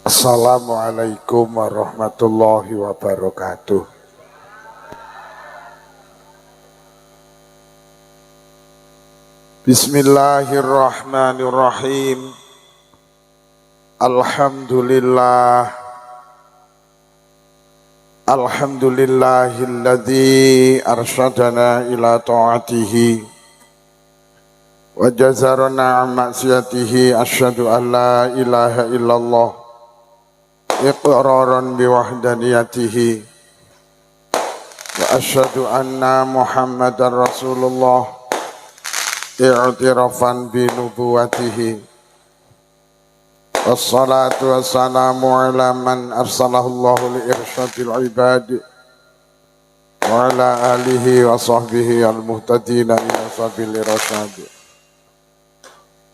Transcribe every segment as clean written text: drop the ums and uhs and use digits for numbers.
Assalamualaikum warahmatullahi wabarakatuh. Bismillahirrahmanirrahim. Alhamdulillah. Alhamdulillahilladzi arsyadana ila ta'atihi wa jazarana an ma'siyatihi. Asyhadu an la ilaha illallah iqraran biwahdaniyatihi wa asyhadu anna Muhammadar Rasulullah i'tirafan binubuwatihi. Wassalatu wassalamu ala man arsalahullahu li irsyadil ibad wa ala alihi wa sahbihi al-muhtadina ila sabili rasyad.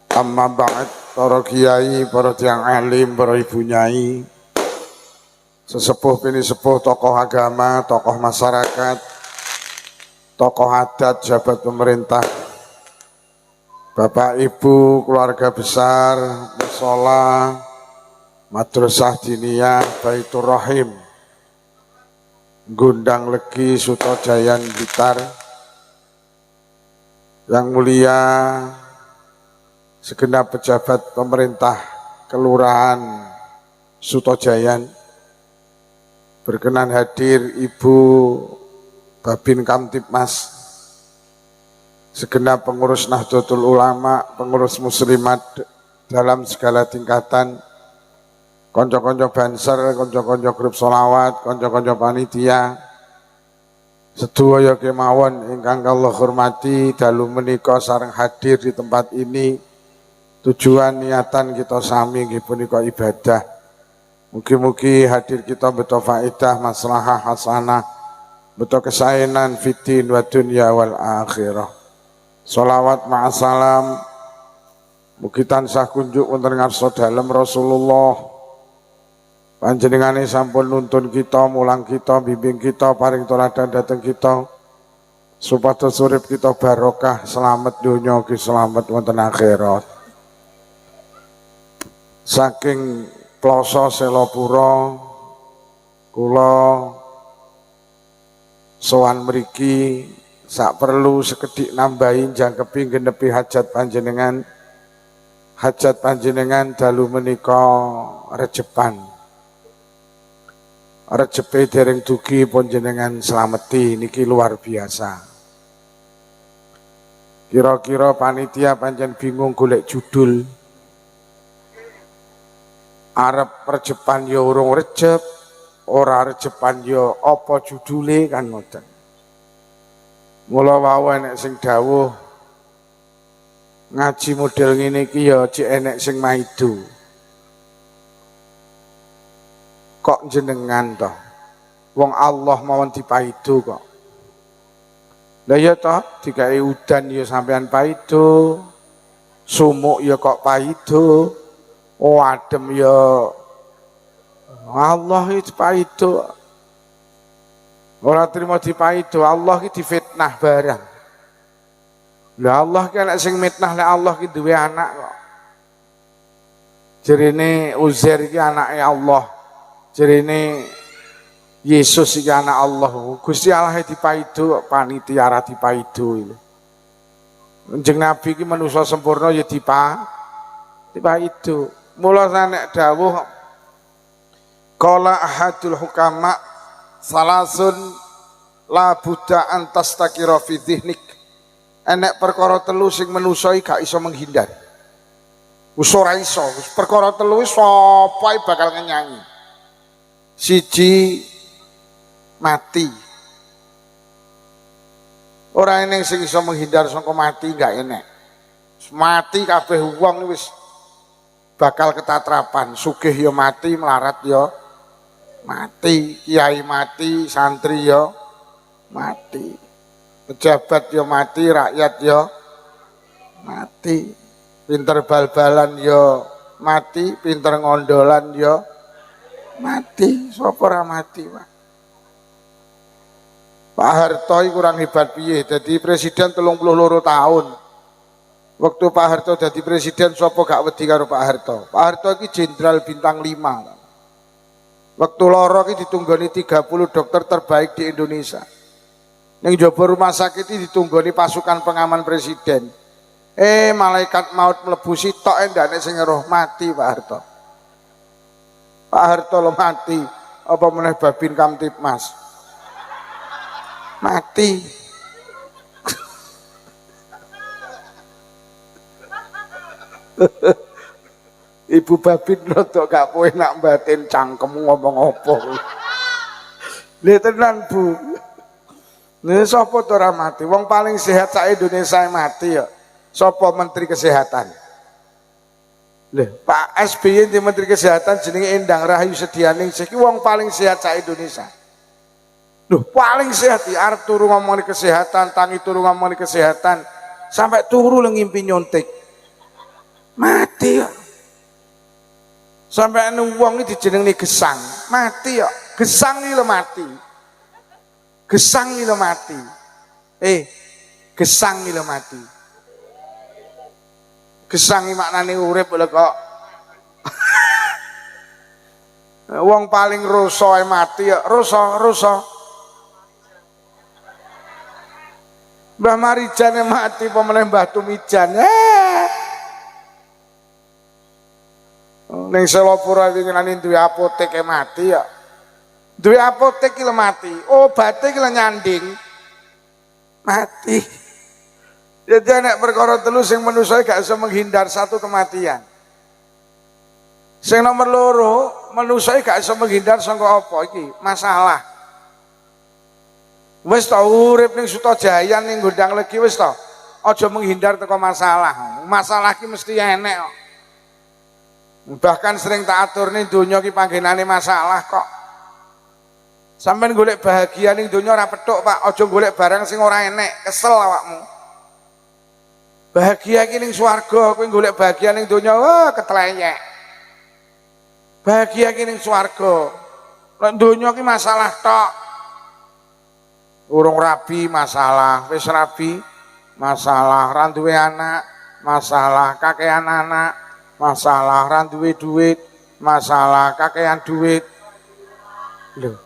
Amma ba'd, para kiai, para tiyang alim, para ibu nyai, sesepuh pini sepuh, tokoh agama, tokoh masyarakat, tokoh adat, jabat pemerintah, bapak ibu, keluarga besar, mushola, madrasah diniyah, Baitur Rahim, Gundang Legi, Sutojayan, Blitar, yang mulia segenap pejabat pemerintah Kelurahan Sutojayan, berkenan hadir Ibu Babin Kamtibmas, segenap pengurus Nahdlatul Ulama, pengurus muslimat dalam segala tingkatan, konco-konco banser, konco-konco grup sholawat, konco-konco panitia, sedaya kemawon ingkang kula hormati, dalu menika sareng hadir di tempat ini. Tujuan niatan kita sami nggih punika ibadah. Mugi-mugi hadir kita beto faedah, maslahah hasanah, beto kesaenan fiddin wa dunya wal akhirah. Sholawat ma'asalam mugi tansah kunjuk wonten ngarsa dalem Rasulullah. Panjenengane sampun nuntun kita, mulang kita, bimbing kita, paring teladan dhateng kita, supados urip kita barokah, selamat donya ugi selamat wonten akhirat. Saking Ploso Selopuro kula sowan mriki sak perlu sekedhik nambahi jangkepi genepi hajat panjenengan. Hajat panjenengan dalu menika rejepan. Rejepe dereng dugi pun jenengan slameti niki luar biasa. Kira-kira panitia pancen bingung golek judul. Arep rejepan ya urung rejep, ora rejepan ya apa judule kan ngoten. Mula wau enek sing dawuh ngaji model ngene iki ya cek enek sing maido. Kok jenengan to? Wong Allah mawon dipaido kok. Lah ya toh digawe udan ya sampean paido, sumuk ya kok paido. Oh adem ya Allah itu paido. Ora trimo dipaido, Allah iki difitnah barang. Lah Allah ki anak sing mitnah, lek Allah ki duwe anak kok. Jerene Uzair iki anake Allah. Jerene Yesus iki anak Allah. Gusti Allah dipaido, panitia ra dipaido. Kanjeng Nabi ki manusa sempurna ya dipaido. Mula sanek dawuh qala ahadul hukama salasun la budda antas takira fi dhihnik. Enek perkara telu sing manusa gak iso menghindar. Wis ora iso, perkara telu wis sapa bakal ngenyangi. Siji mati. Ora enek sing iso menghindar saka mati, gak enek. Mati kabeh wong wis bakal ketatrapan, sugih ya mati, melarat ya mati, kiai mati, santri ya mati, pejabat ya mati, rakyat ya mati, pinter bal-balan ya mati, pinter ngondolan ya mati. Sapa ora mati, Pak? Pak Harto kurang hebat piye, jadi presiden 32 tahun. Waktu Pak Harto jadi presiden, sapa gak wedi karo Pak Harto? Pak Harto iki jenderal bintang 5. Waktu loro iki ditunggoni 30 dokter terbaik di Indonesia. Ning jaba rumah sakit iki ditunggoni pasukan pengaman presiden. Malaikat maut mlebu sitok ndane sing roh mati Pak Harto. Pak Harto lo mati, apa meneh Babin Kamtipmas. Mati. Ibu Babin rada gak kowe nak batin cangkemmu ngomong apa. Lha tenan Bu. Lha sapa to ora mati? Wong paling sehat sak Indonesia mati ya. Sapa Menteri Kesehatan? Lha Pak SBY di Menteri Kesehatan jenenge Endang Rahayu Sedianing iki wong paling sehat sak Indonesia. Loh, paling sehat ya arep turu ngomongin kesehatan, tangi turu ngomongin kesehatan, sampai turu ngimpi nyontek. Mati ya. Sampai anu wong iki dijenengi gesang, mati ya. Gesang iki lho mati. Gesang iki lho mati. Gesang iki lho mati. Gesang iki maknane urip lho kok. Wong paling rusa mati ya, rusa. Mbah Marijan mati pemenang Mbah Tumijan. Ning Selopura winginane duwe apotek mati ya. Duwe apotek ki mati, obate ki nyanding. Mati. Jadi nek perkara telu sing manusa gak iso menghindar satu kematian. Sing nomor loro, manusa gak iso menghindar saka apa iki? Masalah. Wis ta urip ning Sutojaya ning Gondang Legi wis ta. Aja menghindar teko masalah. Masalah ki mesti enek kok. Bahkan sering tak atur ning donya ki panggenane masalah kok. Sampeyan golek bahagia ning donya ora petuk, Pak. Aja golek barang sing ora enek, kesel awakmu. Bahagia ki ning swarga, kowe golek bahagia ning donya, wah ketleyek. Bahagia ki ning swarga. Nek donya ki masalah tok. Urung rabi masalah, wis rabi masalah, ra duwe anak masalah, kakean anak masalah, ra duwe duit masalah, kakean duit. Lho,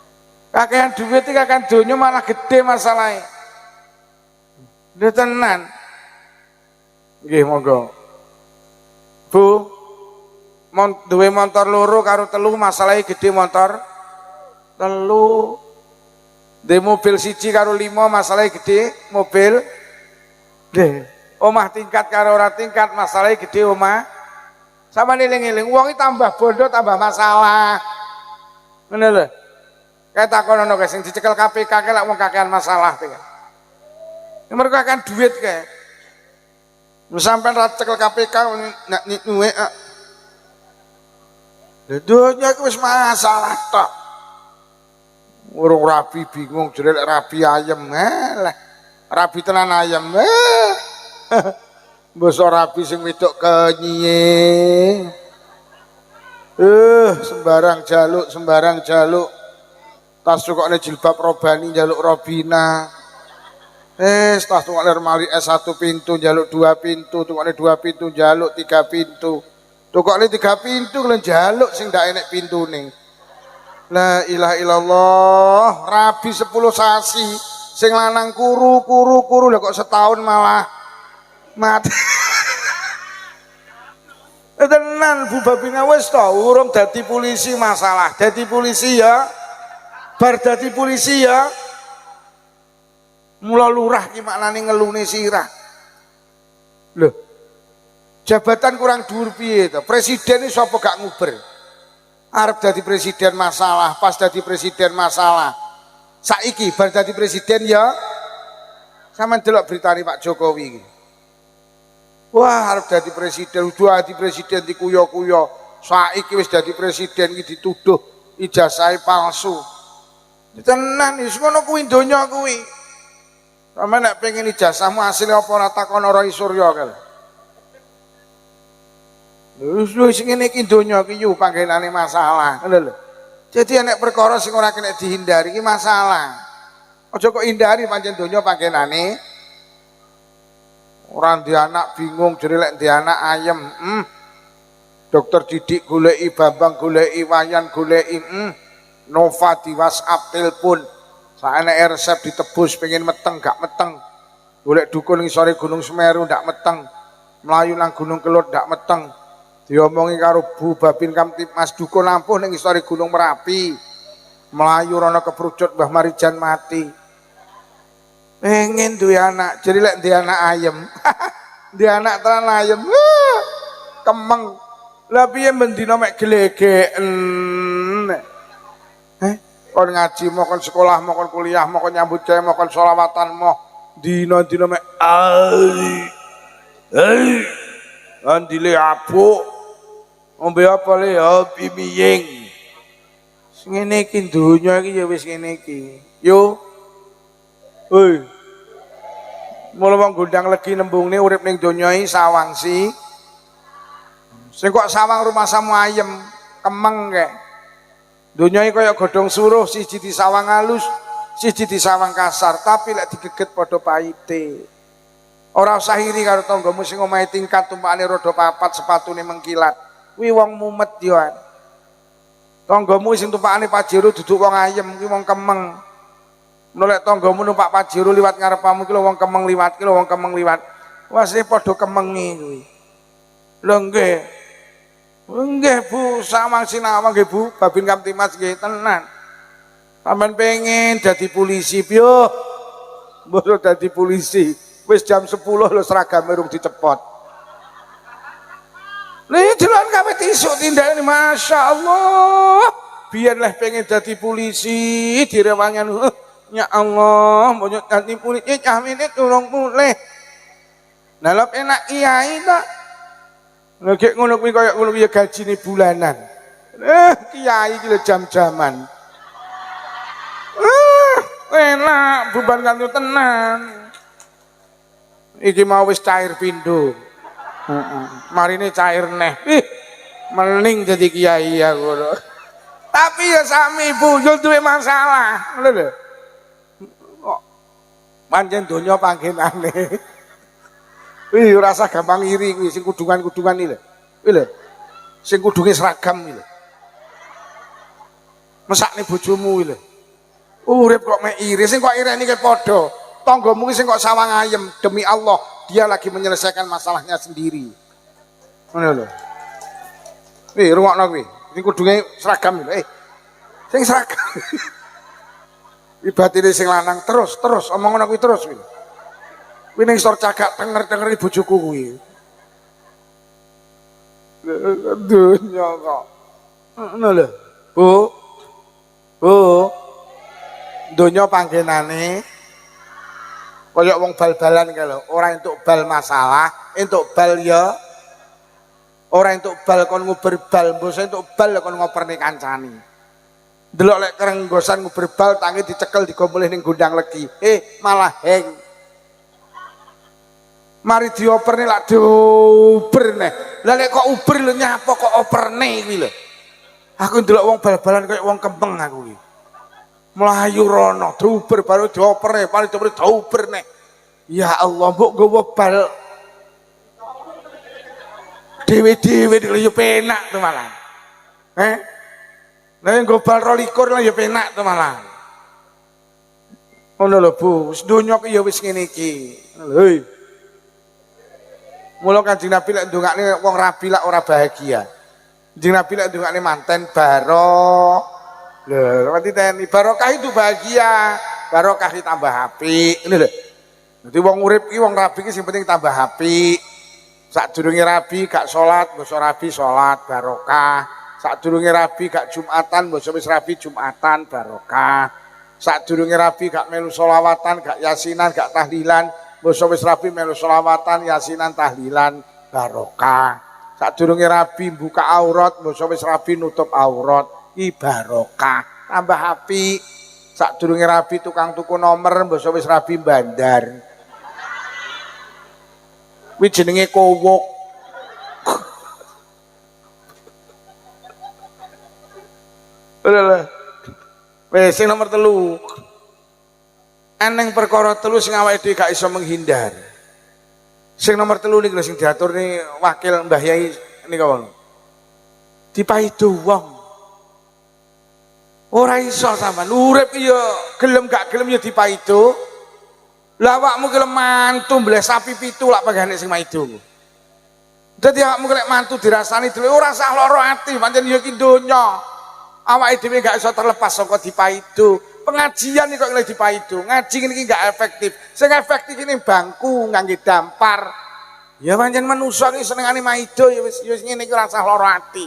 kakean duit iki kakean donya malah gede masalahe. Lho tenan. Nggih monggo. Bu, duwe motor loro karo telu masalahe gede motor telu. Di mobil siji karo 5 masalahnya gede mobil. Deh, omah tingkat karo ora tingkat masalahnya gede omah. Sama niling-niling, uangnya tambah bodoh tambah masalah. Ngono lho. Kayak takon ono guys, sing dicekel KPK kae lak wong kakean masalah tiga. Mergo kakean duit kae. Sampeyan ra cekel KPK nak nuwe. Lha dunya iku wis masalah tok. Urung rabi bingung jere lek rabi ayam lah. Rabi tenan ayam. Mbok rabi sing wedok kenyiye. Sembarang jaluk. Tas tukokne jilbab robani jaluk robina. Tas tukokne lemari S1 pintu jaluk 2 pintu, tukokne 2 pintu jaluk 3 pintu. Tukokne 3 pintu klen jaluk sing ndak enek pintune. La ilaha illallah, rabi 10 sasi, sing lanang kuru lha kok setahun malah mati. Tenan Bu Babina wis to, urung dadi polisi masalah. Dadi polisi ya. Bar dadi polisi ya. Mula lurah ki maknane ngelune sirah. Lho. Jabatan kurang dhuwur piye to? Presiden iki sapa gak nguber? Arep dadi presiden masalah, pas dadi presiden masalah. Saiki bar dadi presiden ya. Sampeyan delok beritane Pak Jokowi iki. Wah, arep dadi presiden, udah dadi presiden dikuyo-kuyo. Saiki wis dadi presiden iki dituduh ijazahe palsu. Tenan wis ngono kuwi donya kuwi. Sampeyan nek pengen ijazahmu asli apa ora takon Roy Suryo kae. Wis ngene iki donya iki yo panggenane masalah, ngono lho. Jadi nek perkara sing ora kena dihindari iki masalah. Aja kok hindari pancen donya panggenane. Ora ndek anak bingung jere lek ndek anak ayem. Dokter Didik goleki, Bambang goleki, Wayan goleki. Nova di WhatsApp, telepon. Saene resep ditebus pengen meteng gak meteng. Golek dukun ning sore Gunung Semeru ndak meteng. Melayu nang Gunung Kelud ndak meteng. Diomongi karo Bu Babin Kamtipmas dukun ampuh ning sore Gunung Merapi. Melayu rono keprucut Mbah Marijan mati. Pengen duwe anak, jadi lek duwe anak ayem. Duwe anak tenan ayem. Kemeng. Lah piye mendina mek glegeken. Kon ngaji mau kon sekolah mau kon kuliah mau kon nyambut gawe mau kon sholawatan mau dina-dina mek andile apuk ombe apa le hobi miying ngene iki donya iki ya wis ngene iki yo hoi mula wong gondang legi nembungne urip ning donya iki sawang sih sing kok sawang rumah samu ayem kemeng kek dunia ini kaya godhong suruh, siji disawang halus, siji disawang kasar, tapi lek digeget padha pahite. Ora usah iri karo tanggamu sing omahe tingkat tumpakane roda papat sepatune mengkilat. Kuwi wong mumet yo. Tanggamu sing tumpakane Pajero duduk wong ayem, kuwi wong kemeng. Nek tanggamu numpak Pajero liwat ngarepamu ki lho wong kemeng liwat, ki lho wong kemeng liwat. Wase padha kemengi kuwi. Lho nggih. Nggih Bu, samang sinawang nggih Bu, Babin Kamtipmas nggih tenan. Sampeyan pengen dadi polisi piye? Mbok dadi polisi. Wis jam 10 lho seragame urung dicepot. Lha jalan kabeh tisuk tindakane masyaallah. Biyen leh pengen dadi polisi direwangan. Ya Allah, mbok dadi polisi cah menit urung mulih. Lah lho enak kiai ta. Nek ngono kuwi kaya ngono ya gajine bulanan. Kiai iki lho jam-jaman. Enak beban kanthi tenan. Iki mau wis cair pindho. Marine cair neh. Mening dadi kiai ya ngono. Tapi ya sami Bu, yo duwe masalah. Ngono lho. Kok pancen donya panggenane. Wih, rasa gampang iri kuwi sing kudungan-kudungan iki lho. Kuwi lho. Sing kudunge seragam iki lho. Mesakne bojomu iki lho. Urip kok mek iri, sing kok ireni ke padha. Tanggamu sing kok sawang ayem, demi Allah, dia lagi menyelesaikan masalahnya sendiri. Ngono lho. Wih, rungokno kuwi. Sing kudunge seragam iki lho. Sing seragam. Ibatine sing lanang terus omong ngono kuwi terus kuwi. Kuwi ning sor cagak tenger-tengeri bojoku kuwi. Dunya kok. Ngono lho. Bu. Donya panggenane kaya wong bal-balan kae lho, ora entuk bal masalah, entuk bal ya. Ora entuk bal kon nguber bal, mbok entuk bal kon ngoperne kancane. Delok lek kerenggosan nguber bal tangi dicekel digomboleh ning gondang legi. Malah heng. Mari dioperne lak dioper neh. Lah nek kok uber lho nyapa kok operne kuwi lho. Aku ndelok wong bal-balan kaya wong kempeng aku iki. Melayu rono dioper baru dioperne, paling dioper neh. Ya Allah, mbok nggawa bal dhewe-dhewe lho ya penak to malah. Nek nggo bal 22 lah ya penak to malah. Ngono lho Bu, sedonya ki ya wis ngene iki. Hei. Mula Kanjeng Nabi lek ndongakne wong rabi lak ora bahagia. Kanjeng Nabi lek ndongakne manten barok. Lho, mati teni barokah itu bahagia, barokah ditambah apik, ngene lho. Dadi wong urip iki wong rabi iki sing penting tambah apik. Sadurunge rabi gak salat, basa rabi salat barokah. Sadurunge rabi gak Jumatan, basa wis rabi Jumatan barokah. Sadurunge rabi gak melu sholawatan, gak yasinan, gak tahlilan, basa wis rabi melu sholawatan, yasinan, tahlilan barokah. Sadurunge rabi buka aurat, basa wis rabi nutup aurat, iki barokah, tambah apik. Sadurunge rabi tukang tuku nomor, basa wis rabi bandar. Kuwi jenenge kowok. Wes sing nomor 3. Eneng perkara 3 sing awake dhewe gak iso menghindar. Sing nomor 3 niku sing diaturne wakil Mbah Yai nika wong. Dipaido wong. Ora iso sampean urip ya gelem gak gelem ya dipaido. Lah awakmu gelem mantu mbleh sapi 7 lak pegane sing maido. Dadi awakmu lek mantu dirasani dhewe ora usah lara ati, pancen ya iki donya. Awake dhewe gak iso terlepas saka dipaido. Pengajian iki kok lek dipaido, ngaji iki gak efektif. Sing efektif ini bangku ngangge dampar. Ya pancen manusa iki senengane maido ya wis ngene iki ora usah lara ati.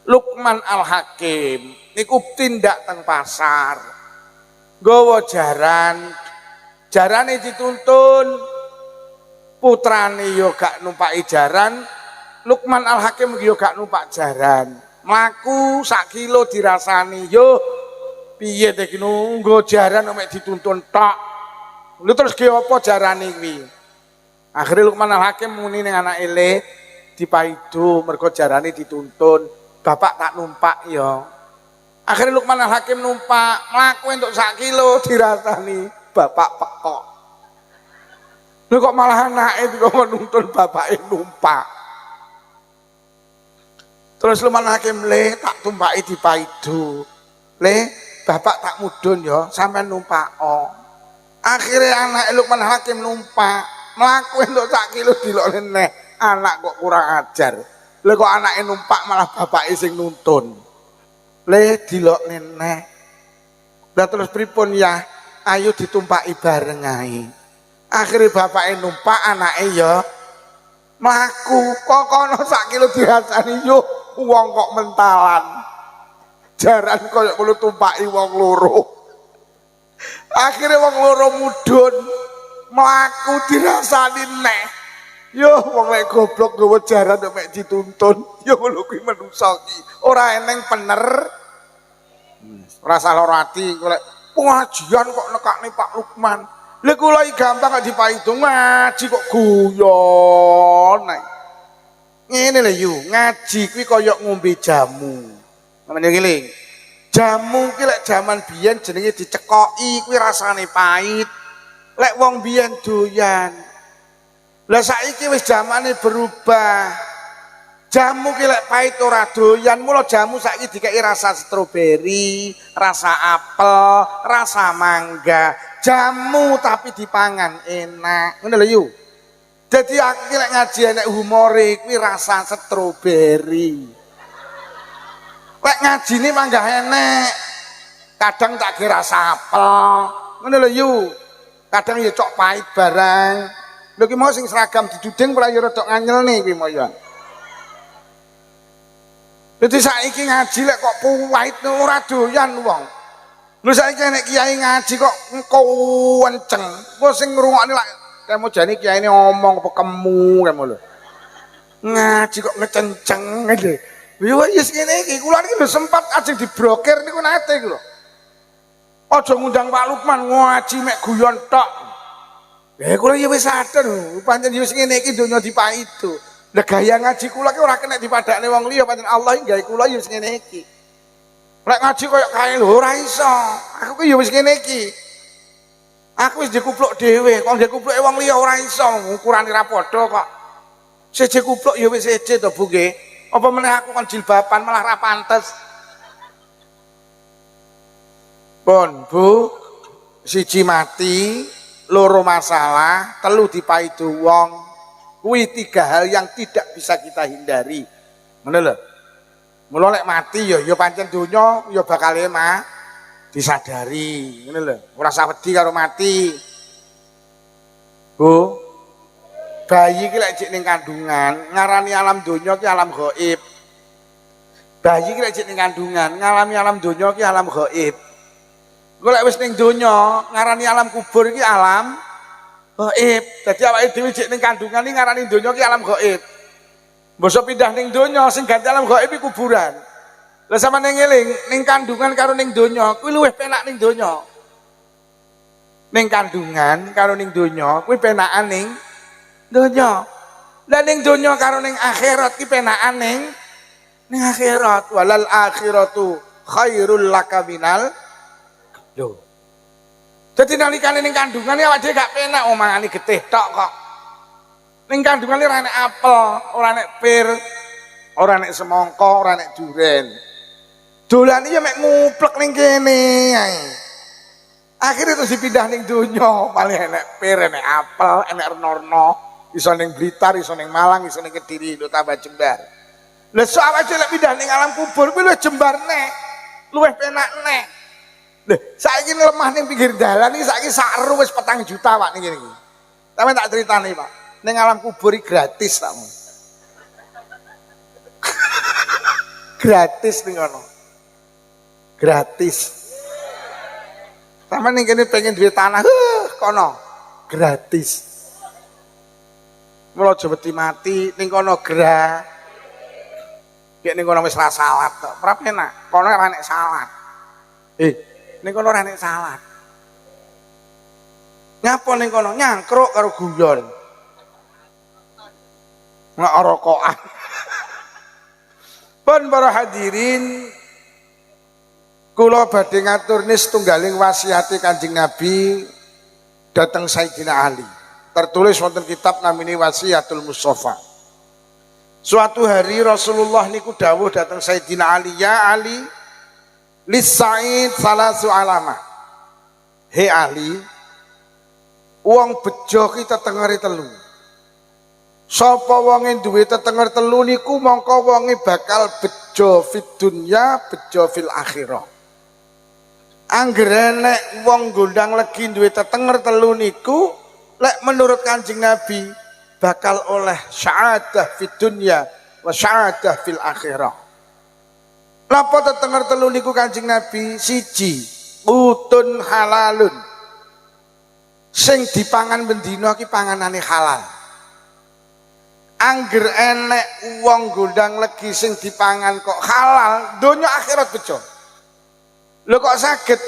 Luqman Al-Hakim niku tindak teng pasar. Nggawa jarane dituntun. Putrane yo gak numpaki jaran. Luqman Al-Hakim yo gak numpak jaran. Mlaku sak kilo dirasani yo piye teh nunggu jaran mek dituntun tok. Lha terus ge apa jarane kuwi? Akhire Luqman Al-Hakim muni ning anake le dipaido mergo jarane dituntun. Bapak tak numpak ya. Akhirnya Luqman Al-Hakim numpak, mlaku entuk sak kilo dirasani, bapak pekok. Lha kok malah anake kok nuntun bapake numpak. Terus Luqman Al-Hakim le tak tumpaki dipaido. Le bapak tak mudhun ya, sampean numpak. Akhirnya anake Luqman Al-Hakim numpak, mlaku entuk sak kilo dilokne neh. Anak kok kurang ajar. Lha kok anake numpak malah bapake sing nuntun. Le dilokne neh. Lah terus pripun ya? Ayo ditumpaki bareng ae. Akhire bapake numpak, anake ya mlaku. Kok kono sak kilo dirasani yo wong kok mentalan. Jaran koyo kulo tumpaki wong loro. Akhire wong loro mudhun mlaku dirasani neh. Yo wong lek goblok nggawa jaran mek dituntun. Yo ngono kuwi manusa iki. Ora eneng pener. Ora salah ati lek pengajian kok nekakne Pak Lukman. Lha kula iki gampang kok dipaido ngaji kok guyon ae. Ngene lho yu, ngaji kuwi kaya ngombe jamu. Sampeyan ngeling. Jamu ki lek jaman biyen jenenge dicekoki kuwi rasane pahit. Lek wong biyen doyan. Lah saiki wis zamane berubah. Jamu ki lek pahit ora doyan, mula jamu saiki dikeki rasa stroberi, rasa apel, rasa mangga. Jamu tapi dipangan enak. Ngono lho yu. Dadi aku ki lek ngaji enek humore kuwi rasa stroberi. Lek ngajine mangga enek. Kadang tak kira rasa apel. Ngono lho yu. Kadang ya cok pahit barang. Lho ki mau sing seragam diduding ora ya rada nganyelne kuwi mau ya. Dadi saiki ngaji lek kok pahit ora doyan wong. Lho saiki nek kiai ngaji kok kenceng. Kok sing ngrungokne lak kemo jane kiyaine ngomong apa kemu kemo lho. Ngaji kok ngecenceng lho. Yo wis ngene iki kula niki lho sempat ajeng diblokir niku nate iku lho. Aja ngundang Pak Lukman ngaji mek guyon tok. Kula ya wis sadar, pancen ya wis ngene iki donya dipaido. Lah gaya ngaji kula ki ora kena dipadakne wong liya, pancen Allah gawe kula ya wis ngene iki. Lek ngaji koyo kae lho ora iso. Aku ki ya wis ngene iki. Aku wis dikupluk dhewe, kok dikupluke wong liya ora iso, ukurane ra padha kok. Siji kupluk ya wis siji to, Bu nggih. Apa meneh aku kon jilbaban malah ra pantes. Pun, Bu, siji mati, loro masalah, telu dipaido wong. Kuwi 3 hal yang tidak bisa kita hindari. Ngono lho. Mula lek mati ya pancen donya ya bakal emah disadari. Ngono lho. Ora usah wedi karo mati. Bu. Bayi ki lek jek ning kandungan, ngarani alam donya ki alam gaib. Bayi ki lek jek ning kandungan, ngalami alam donya ki alam gaib. Engko lek wis ning donya, ngarani alam kubur iki alam gaib. Dadi awake dhewe jek ning kandungan iki ngarani donya ki alam gaib. Mbosok pindah ning donya sing ganti alam gaib iki kuburan. Lah sampeyan ngeling ning kandungan karo ning donya kuwi luwih penak ning donya. Ning kandungan karo ning donya kuwi penakan ning donya. Lah ning donya karo ning akhirat ki penakan ning akhirat. Walal akhiratu khairul laka minal lho. Dadi nalikane ning kandungane awake dhewe gak penak omongane getih tok kok. Ning kandungane ora enek apel, ora enek pir, ora enek semangka, ora enek duren. Dolan iya mek nguplek ning kene ae. Akhirnya terus dipindah ning donya, paling enek pir, enek apel, enek renorno, iso ning Blitar, iso ning Malang, iso ning Kediri, lho tambah jembar. Lah sok awake lek pindah ning alam kubur kuwi luwih jembar nek, luwih penak nek. Lho, saiki lemah ning pinggir dalan iki saiki sak ru wis 4 juta Pak ning kene iki. Sampe tak critani Pak, ning alam kubur iki gratis takmu. Gratis ning kono. Gratis. Sama nih kini pengen duit tanah, kono gratis. Mula jebeti mati, ning kono gerah. Kayak ning kono wis ra salat tok. Prap enak, kono ora nek salat. Ning kono ora nek salat. Nyapa ning kono nyangkruk karo guyon. Nggak rokokan. Pun para hadirin, kula badhe ngatur nis tunggaling wasiate Kanjeng Nabi dateng Sayyidina Ali. Tertulis wonten kitab namine Wasiatul Mustafa. Suatu hari Rasulullah niku dawuh dateng Sayyidina Ali, "Ya Ali, lis Sa'id salasu alama." He Ali, wong bejo ki tetengere telu. Sapa wonge duwe tetenger telu niku mongko wonge bakal bejo fid dunya, bejo fil akhirah. Anggere nek wong gondang legi duwe tetenger telu niku lek menurut Kanjeng Nabi bakal oleh syaadah fid dunya wa syaadah fil akhirah. Napa tetenger telu niku Kanjeng Nabi? Siji, utun halalun. Sing dipangan bendina ki panganane halal. Angger enek wong gondang legi sing dipangan kok halal, donya akhirat bejo. Lho kok saged?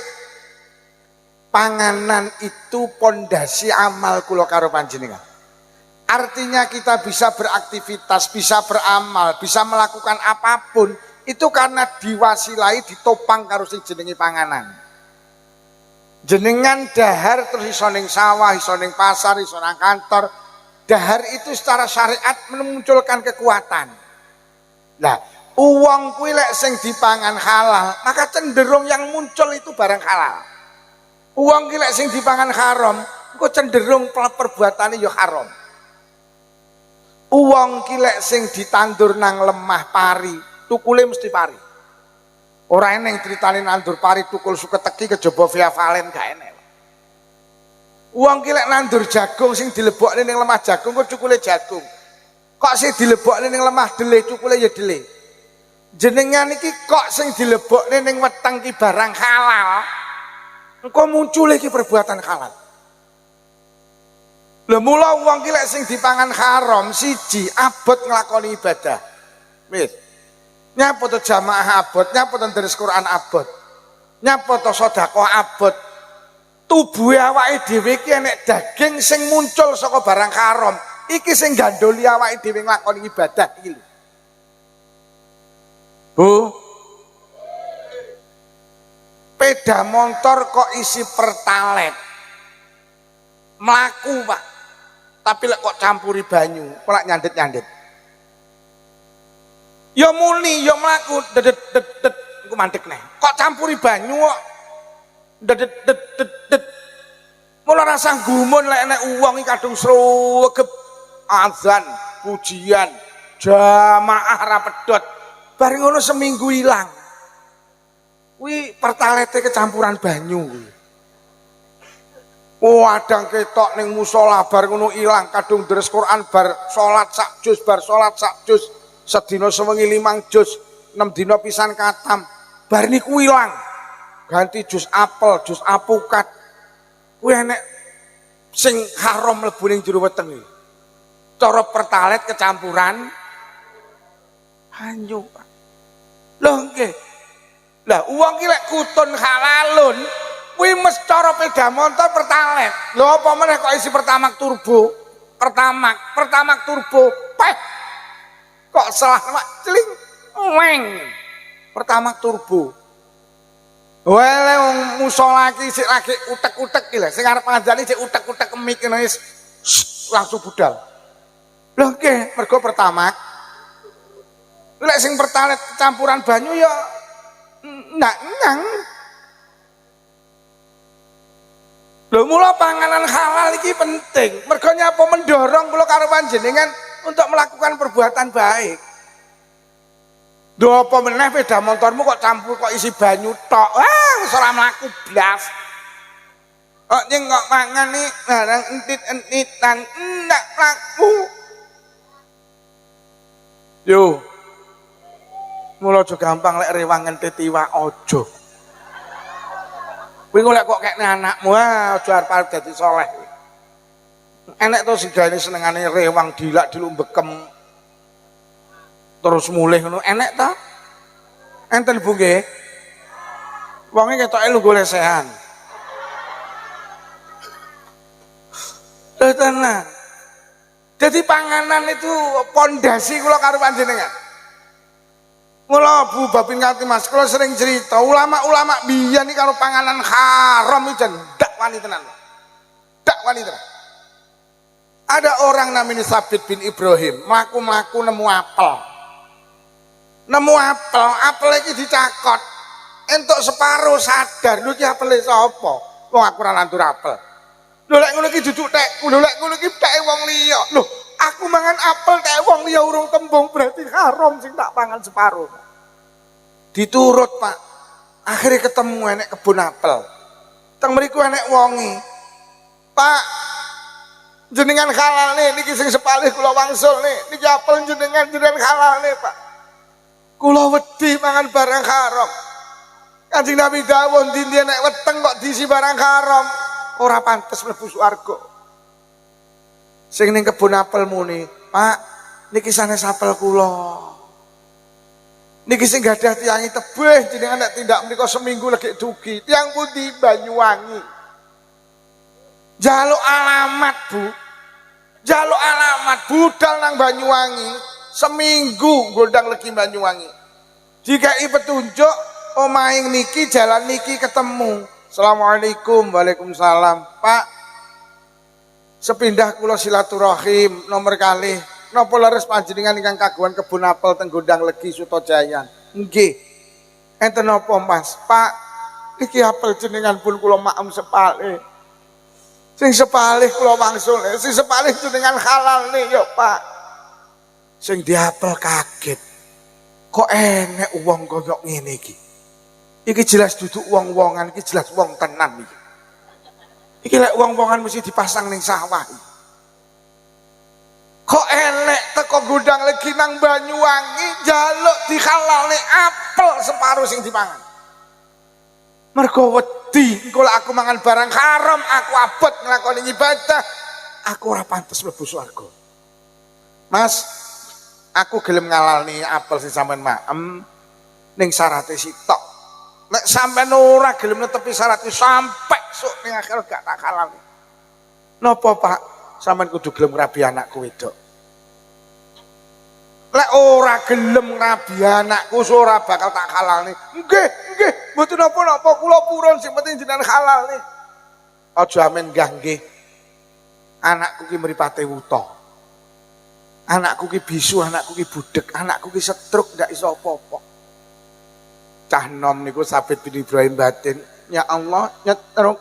Panganan itu pondasi amal kula karo panjenengan. Artinya kita bisa beraktivitas, bisa beramal, bisa melakukan apapun itu karena diwasilai ditopang karo sing jenenge panganan. Jenengan dahar terus iso ning sawah, iso ning pasar, iso nang kantor. Dahar itu secara syariat memunculkan kekuatan. Nah, uang kuwi lek sing dipangan halal, maka cenderung yang muncul itu barang halal. Uang ki lek sing dipangan haram, kok cenderung perbuatane ya haram. Uang ki lek sing ditandur nang lemah pari, tukule mesti pari. Ora eneng critane nandur pari tukul suketeki kejaba via valen gak enek. Uang ki lek nandur jagung sing dilebokne ning lemah jagung kok cukule jagung. Kok sing dilebokne ning lemah dheleh cukule ya dheleh. Jenengan iki kok sing dilebokne ning weteng ki barang halal. Engko muncul iki perbuatan halal. Lha mula wong ki lek sing dipangan haram siji abot nglakoni ibadah. Wis. Nyapa to jamaah abot, nyapa to deres Quran abot. Nyapa to sedekah abot. Tubuhe awake dhewe iki enek daging sing muncul saka barang haram. Iki sing gandoli awake dhewe nglakoni ibadah iki lho. Bu. Peda motor kok isi pertalet. Mlaku, Pak. Tapi lek kok campuri banyu, kok lak nyandet-nyandet. Ya muni, ya mlaku, dedet dedet iku mandek neh. Kok campuri banyu kok dedet dedet. Mula rasa gumun lek enek uang iki kadung sregep azan, pujian, jamaah ra pedhot. Bar ngono seminggu ilang. Kuwi pertalete kecampuran banyu kuwi. Wadang ketok ning musala bar ngono ilang kadung deres Quran bar salat sak juz bar salat sak juz sedina sewengi 5 juz 6 dina pisan katam bar niku ilang ganti juz apel juz apukat kuwi enek sing haram mlebu ning jero weteng iki cara pertalet kecampuran banyu lho nggih lah uang ki lek kutun halalun kuwi mes cara peda motor pertalet. Lho apa meneh kok isi pertamak turbo? Pertamak turbo. Peh. Kok salah Pak? Celing. Weng. Pertamak turbo. Wele wong musala iki sik lagi utek-utek iki lho. Sing arep ngajari sik utek-utek kemik ngene langsung budal. Lho nggih, mergo pertamak. Lek sing pertalet campuran banyu ya ndak nyang. Lho mula panganan halal iki penting. Mergo nyapa mendorong kula karo panjenengan untuk melakukan perbuatan baik. Lho apa meneh sepeda motormu kok campur kok isi banyu tok. Wah, wis ora mlaku blas. Kok nyeng kok mangan nih barang entit-entitan ndak mlaku. Yo. Mula aja gampang lek rewang entit iwak aja. Kuwi golek kok kekne anakmu aja arep dadi saleh. Enek to sigane senengane rewang dilak-diluk bekem. Terus mulih ngono enek ta? Enten Bu nggih. Wonge ketoke lungguh lesehan. Lha tenan. Jadi panganan itu pondasi kula karo panjenengan. Mula Bu Babin Kati Mas, kula sering cerita ulama-ulama biyen iki karo panganan haram iki ndak wani tenan. Ndak wani tenan. Ada orang namanya Sabit bin Ibrahim, mlaku-mlaku nemu apel. Nemu apel, apel iki dicakot. Entuk separuh sadar, lho iki apele sapa? Wong aku ora nandur apel. Lho lek ngono iki duduk tekku, lho lek ngono iki teke wong liya. Lho, aku mangan apel teke wong liya urung tembung berarti haram sing tak pangan separuh. Diturut, Pak. Akhirnya ketemu enek kebun apel. Teng mriku enek wongi. Pak, jenengan halal nih, niki sing sepalih kula wangsul nih, niki apel jenengan halal nih Pak. Kula wedi mangan barang haram. Kanjeng Nabi dawuh ndi nek weteng kok diisi barang haram, ora pantes mlebu swarga. Sing ning kebun apel muni, Pak, niki sanes apel kula. Niki sing gadah tiangi tebih jenengan nek tindak menika seminggu lagi dugi. Tiang pundi Banyuwangi. Jaluk alamat, Bu. Jaluk alamat budal nang Banyuwangi, seminggu gondang legi Banyuwangi. Dikai petunjuk omahe niki jalan niki ketemu. Assalamualaikum. Waalaikumsalam. Pak, sepindah kula silaturahim nomor kalih. Napa leres panjenengan ingkang kagungan kebun apel teng Gondang Legi Sutojayan? Nggih. Enten napa, Mas? Pak, iki apel jenengan pun kula maem sepalih. Sing sepalih kula wangsul, sing sepalih jenengan halal nih ya Pak. Sing diapel kaget. Kok enek wong koyo ngene iki? Iki jelas duduk wong-wongan, iki jelas wong tenan iki. Iki lek wong-wongan mesti dipasang ning sawah. Kok enek teko Gondang Legi nang Banyuwangi jaluk dihalalne apel separuh sing dipangan. Mergo wedi engko lek aku mangan barang haram, aku abot nglakoni ibadah, aku ora pantes mlebu swarga. Mas, aku gelem ngalalni apel sing sampean maem ning syaraté sitok. Nek sampean ora gelem netepi syarat sampai sok ning akhir gak tak halalni. Napa, Pak? Sampean kudu gelem ngrabi anakku wedok. Lek ora gelem ngrabi anakku ora bakal tak halalne. Nggih, nggih, mboten napa-napa, kula purun sing penting jenengan halalne. Aja amen nggih. Anakku ki mripate wuta. Anakku ki bisu, anakku ki budek, anakku ki setruk ndak iso apa-apa. Cah nom niku Sabit bin Ibrahim batin, ya Allah nyetruk.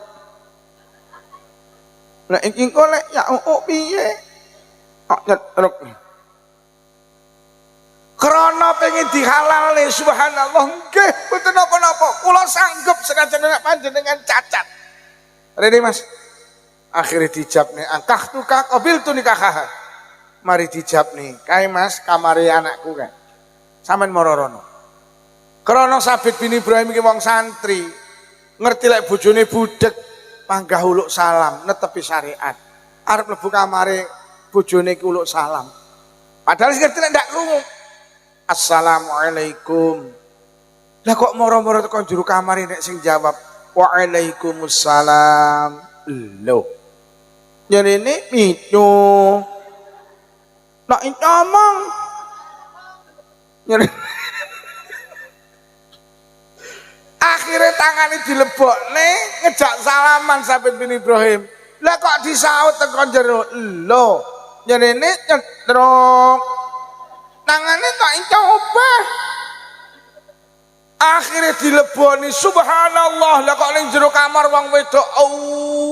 Lah iki kok lek ya piye? Kok nyetruk. Krana pengen dihalalne subhanallah nggih mboten napa-napa. Kula sanggup senajan nek panjenengan cacat. Rene Mas. Akhire dijabne angkah tuka qabil tu nikah. Mari dijabne. Kae Mas kamare anakku kan. Sampeyan marorono. Krana Sabit bin Ibrahim iki wong santri. Ngerti lek bojone budek panggah uluk salam netepi syariat. Arep mlebu kamare bojone ki uluk salam. Padahal sing ngerti lek ndak krungu. Assalamualaikum. Lah kok moro-moro tekan juru kamar nek sing jawab Waalaikumsalam. Lho. Nyerene itu. Nek ngomong. Nyerene. Akhirnya tangane dilebokne ngejak salaman Sabit bin Ibrahim. Lah kok disaut tekan jero. Lho. Nyerene nyetruk. Tangannya tak coba. Akhirnya dileboni, subhanallah, lah kok ning jero kamar wong wedok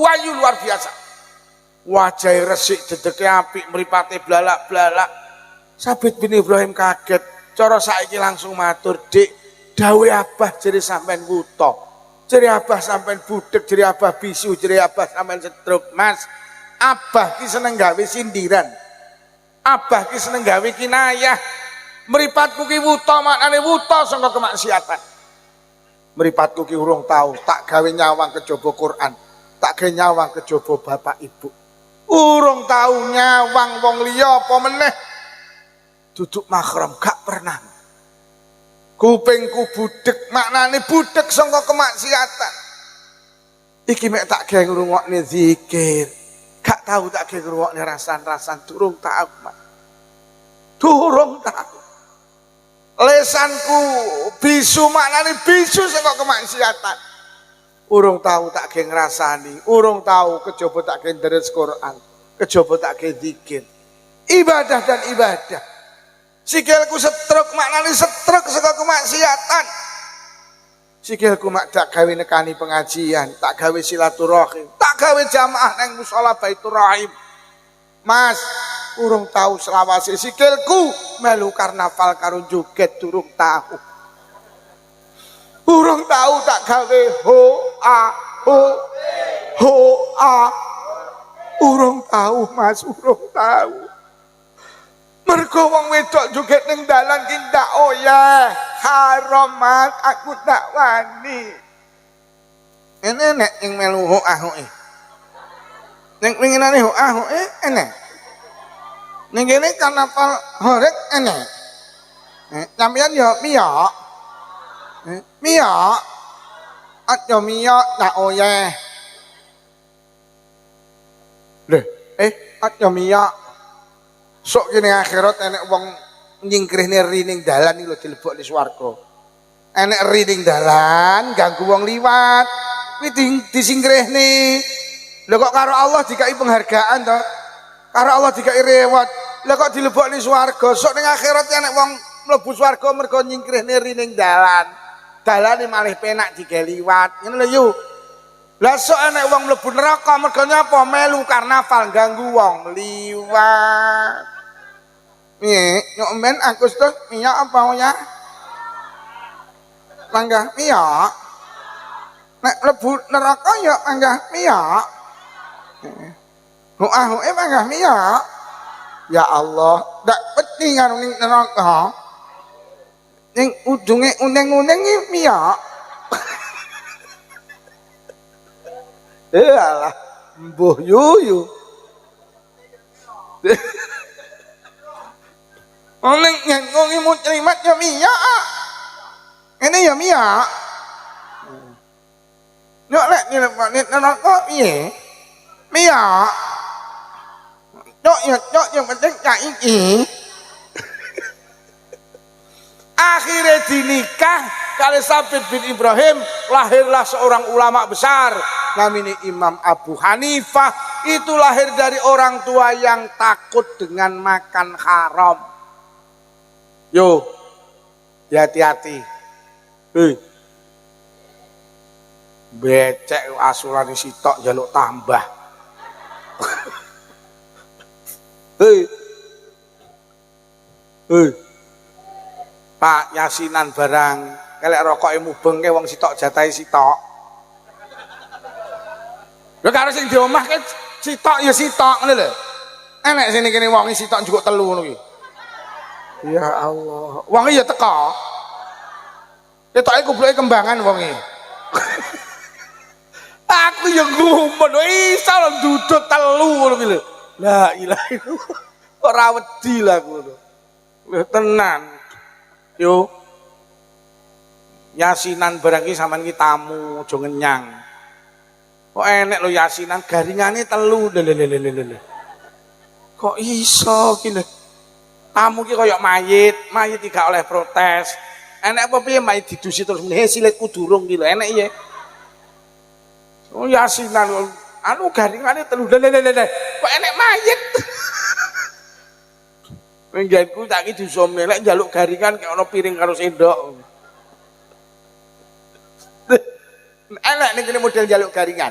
ayu luar biasa. Wajah resik, dedeke apik, mripate blalak-blalak. Sabit bin Ibrahim kaget, cara saiki langsung matur, "Dik, dawe abah jere sampean wuta. Jere abah sampean budek, jere abah bisu, jere abah sampean setruk." Mas, abah ki seneng gawe sindiran. Abah ki seneng gawe kinayah. Mripatku ki wuta, maknane wuta saka kemaksiatan. Mripatku ki urung tahu, tak gawe nyawang kejaba Quran, tak gawe nyawang kejaba bapak ibu. Urung tahu nyawang wong liya apa meneh. Duduk mahram gak pernah. Kupingku budek, maknane budek saka kemaksiatan. Iki mek tak gawe ngrungokne zikir. Gak tahu tak gawe ngrungokne rasan-rasan, durung tahu. Durung tahu. Lesanku bisu, maknane bisu saka kemaksiatan. Urung tahu tak ge ngrasani, urung tahu kejaba tak ge deres Quran, kejaba tak ge zikir. Ibadah dan ibadah. Sikilku setruk, maknane setruk saka kemaksiatan. Sikilku mak tak gawe nekani pengajian, tak gawe silaturahim, tak gawe jamaah nang musala Baitur Rahim. Mas, urung tahu selawase sikilku melu karnaval karo joget, durung tahu. Urung tahu tak gawe ho a. Urung tahu Mas, urung tahu. Mergo wong wedok joget ning dalan ki ndak oyah, haram Mas, aku tak wani. Ene nek ing melu ho a. Ning winginane ho a enek. Ning kene karnaval horek enek. Sampeyan yo miyok. Miyok. Aja miyok tak oyeh. Lho, aja miyok. Sok kene akhirat enek wong nyingkrihne ri ning dalan iki lho dilebokne swarga. Enek ri ning dalan ganggu wong liwat. Kuwi disingkrihne. Lho kok karo Allah dikai penghargaan to? Karo Allah dikai reward. Lah kok dilebokne swarga? Sok ning akhirat enek wong mlebu swarga mergo nyingkrihne ri ning dalan. Dalane malih penak digawe liwat. Ngene lho yu. Lah sok enek wong mlebu neraka mergo nyapa? Melu karnaval ganggu wong liwat. Piye? Nyok men Agustus miyok apa ya? Manggah miyok. Nek mlebu neraka ya manggah miyok. Manggah miyok. Ya Allah, ndak peti karo ning neraka. Ning ujunge uneng-uneng iki miyok. Alah, mbuh yuyu. Oneng ngongi mutrimat ya miyok. Ini ya miyok. Nyok lek nyelebane neraka piye? Miyok. Nyok yang penting cak iki. Akhirnya dinikah kali Sabit bin Ibrahim, lahirlah seorang ulama besar namanya Imam Abu Hanifah. Itu lahir dari orang tua yang takut dengan makan haram. Yo, hati-hati. Becek asulane sitok jaluk tambah. Pak yasinan barang kelek rokoke mubeng ke wong sitok jatahe sitok. Lho karo sing di omah ke sitok ya sitok ngene lho. Enek sini kene wong sitok njukuk telu ngono ki. Ya Allah, wong ya teka. Ketoke kubluke kembangan wonge. Aku ya ngumun, iso lho duduk telu ngono ki lho. La ilaha illallah. Ora wedi lah aku lho. Lho tenan. Yo. Yasinan barang iki sampean ki tamu aja ngenyang. Kok enek lho yasinan garingane telu. Lho. Kok iso ki lho. Tamu ki kaya mayit iki gak oleh protes. Enek apa piye mayit didusi terus meneh silitku durung ki lho, enek iya. Oh yasinan anu garingane telu. Kok enek mayit. Penggenku tak ki disomne lek njaluk garingan kaya ana piring karo sendok. Elek ning kene model njaluk garingan.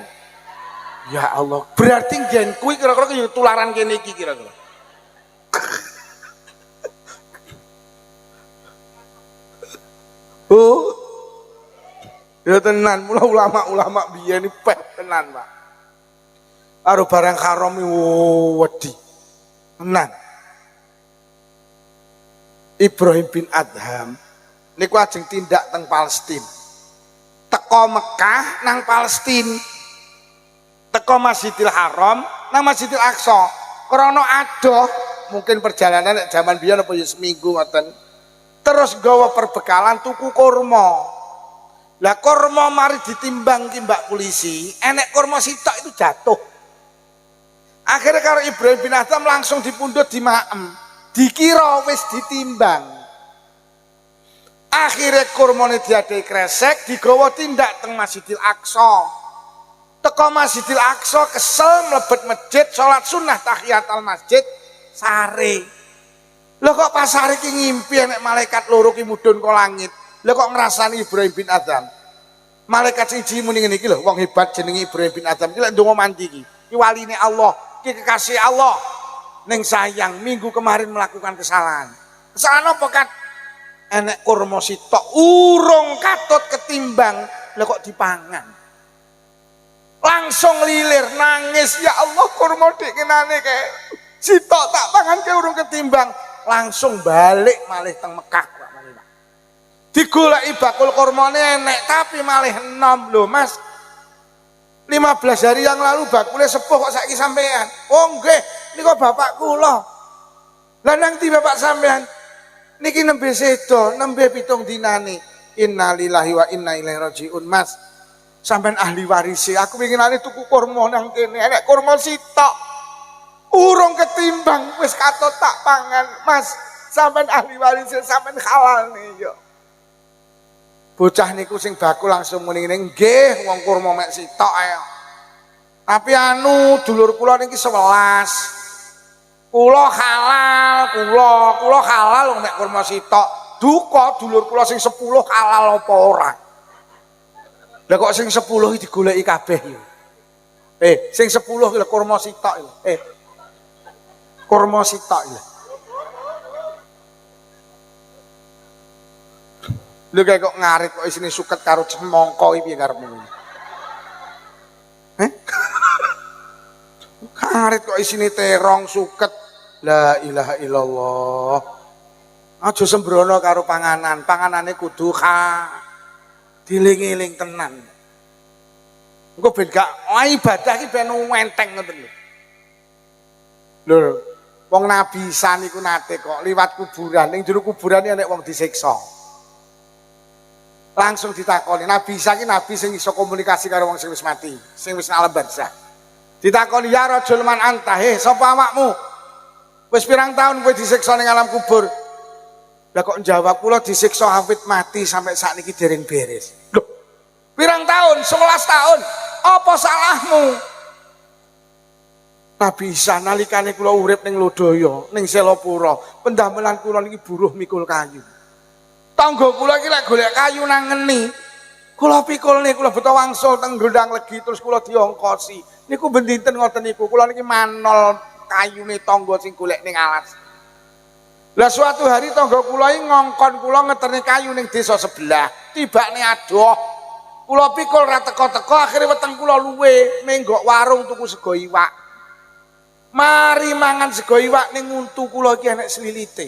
Ya Allah, berarti gen kuwi kira-kira yo tularan kene iki kira-kira. Oh. Ya tenan, mula ulama-ulama biyen iki peh tenan, Pak. Karo barang haram wedi. Tenan. Ibrahim bin Adham niku ajeng tindak teng Palestina. Teko Mekah nang Palestina. Teko Masjidil Haram nang Masjidil Aqsa. Krana adoh, mungkin perjalanan nek jaman biyen apa ya seminggu ngoten. Terus gawa perbekalan tuku kurma. Lah kurma mari ditimbang ki Mbak polisi, enek kurma sitok itu jatuh. Akhirnya karo Ibrahim bin Adham langsung dipundhut di maem. Dikira wis ditimbang. Akhirnya kurmane diadai kresek, digawa tindak teng Masjidil Aqsa. Teko Masjidil Aqsa kesel mlebet masjid, salat sunnah tahiyatul masjid, sare. Lho kok pas sare ki ngimpi nek malaikat loro ki mudhun ka langit. Lho kok ngrasani Ibrahim bin Adham. Malaikat siji muni ngene iki lho, wong hebat jenenge Ibrahim bin Adham iki lek ndonga mandi iki. Ki waline Allah, ki kekasih Allah. Ning sayang minggu kemarin melakukan kesalahan. Kesalahan apa kan? Enek kurma sitok urung katut ketimbang, lho kok dipangan. Langsung lilir nangis, ya Allah kurma dik kenane kae. Sitok tak pangan ke urung ketimbang, langsung balik malih teng Mekah Pak malih Pak. Digoleki bakul kurmane enek tapi malih enom lho Mas. 15 hari yang lalu bakule sepuh kok saiki sampean. Oh nggih, niku bapak kula. Lah nang ndi bapak sampean? Niki nembe sedo, nembe 7 dinane. Innalillahi wa inna ilaihi rajiun Mas. Sampean ahli waris, aku winginane tuku kurma nang kene, enek kurma sitok. Urung ketimbang wis katut tak pangan, Mas. Sampean ahli waris, sampean halal nih yo. Bocah niku sing bakul langsung muni ngene, nggih wong kurma mek sitok ae. Tapi anu dulur kula niki 11. Kula halal, kula halal mek kurma sitok. Duka dulur kula sing 10 halal apa ora? Lah kok sing 10 iki digoleki kabeh lho. Sing 10 lho kurma sitok lho. Kurma sitok lho. Lho kayak kok ngarit kok isine suket karo cemongko iki piye karepmu? Ngarit kok isine terong suket. La ilaha illallah. Aja sembrono karo panganan. Panganane kudu diling-iling tenan. Engko ben gak ibadah iki ben enteng ngoten lho. Lho, wong Nabi Isa niku nate kok liwat kuburan, ning jero kuburan iki enek wong disiksa. Langsung ditakoni, Nabi Isa iki nabi sing iso komunikasi karo wong sing wis mati, sing wis alam barzah. Ditakoni ya rajul man anta, sapa awakmu? Wis pirang tahun kowe disiksa ning alam kubur? Lah kok jawab kula disiksa awit mati sampai sakniki dereng beres. Loh, pirang tahun? 11 tahun. Apa salahmu? Nabi Isa nalikane kula urip ning Lodaya, ning Selapura, pendamelan kula niki buruh mikul kayu. Tangga kula iki lek golek kayu nang ngeni, kula pikulne kula beto wangsul teng Gondang Legi terus kula diongkosi. Niku ben dinten ngoten niku, kula niki manol kayune tangga sing golek ning alas. Lah suatu hari tangga kula iki ngongkon kula ngeterne kayu ning desa sebelah, tibane adoh. Kula pikul ra teko-teko akhire weteng kula luwe menggok warung tuku sego iwak. Mari mangan sego iwak ning untu kula iki enek slilite.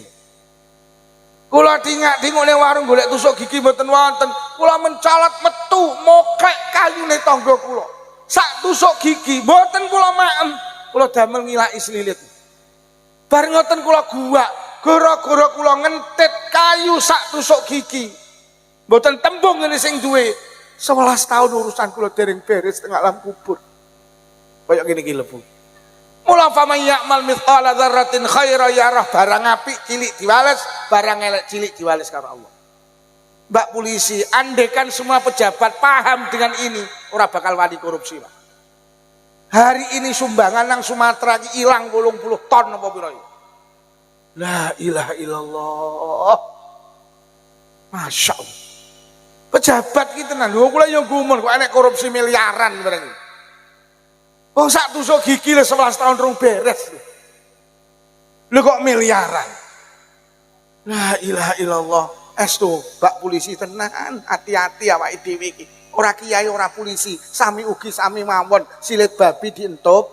Kula dingak-dinguk ning warung golek tusuk gigi mboten wonten. Kula mencolot metu mokrek kayune tangga kula. Sak tusuk gigi mboten kula maem. Kula damel ngilaki slilit. Bar ngoten kula guwak, gara-gara kula ngentit kayu sak tusuk gigi. Mboten tembung ngene sing duwe. 11 tahun urusan kula dereng beres teng alam kubur. Kaya ngene iki lho Bu. Mula faman ya'mal mithqala dzarratin khairan yarah, barang apik cilik diwales, barang elek cilik diwales karo Allah. Mbak polisi, andekan semua pejabat paham dengan ini, ora bakal wani korupsi, Pak. Hari ini sumbangan nang Sumatera iki ilang 80 ton apa pira iki? La ilaha illallah. Masya Allah. Pejabat ki tenan. Lho kula yo gumun kok enek korupsi miliaran bareng. Wong sak tusuk gigi le 11 tahun rong beres. Lho kok miliaran. La ilaha illallah. Estu, Mbak polisi tenan, hati-hati awake dhewe iki. Ora kiai, ora polisi, sami ugi sami mawon, silit babi dientup.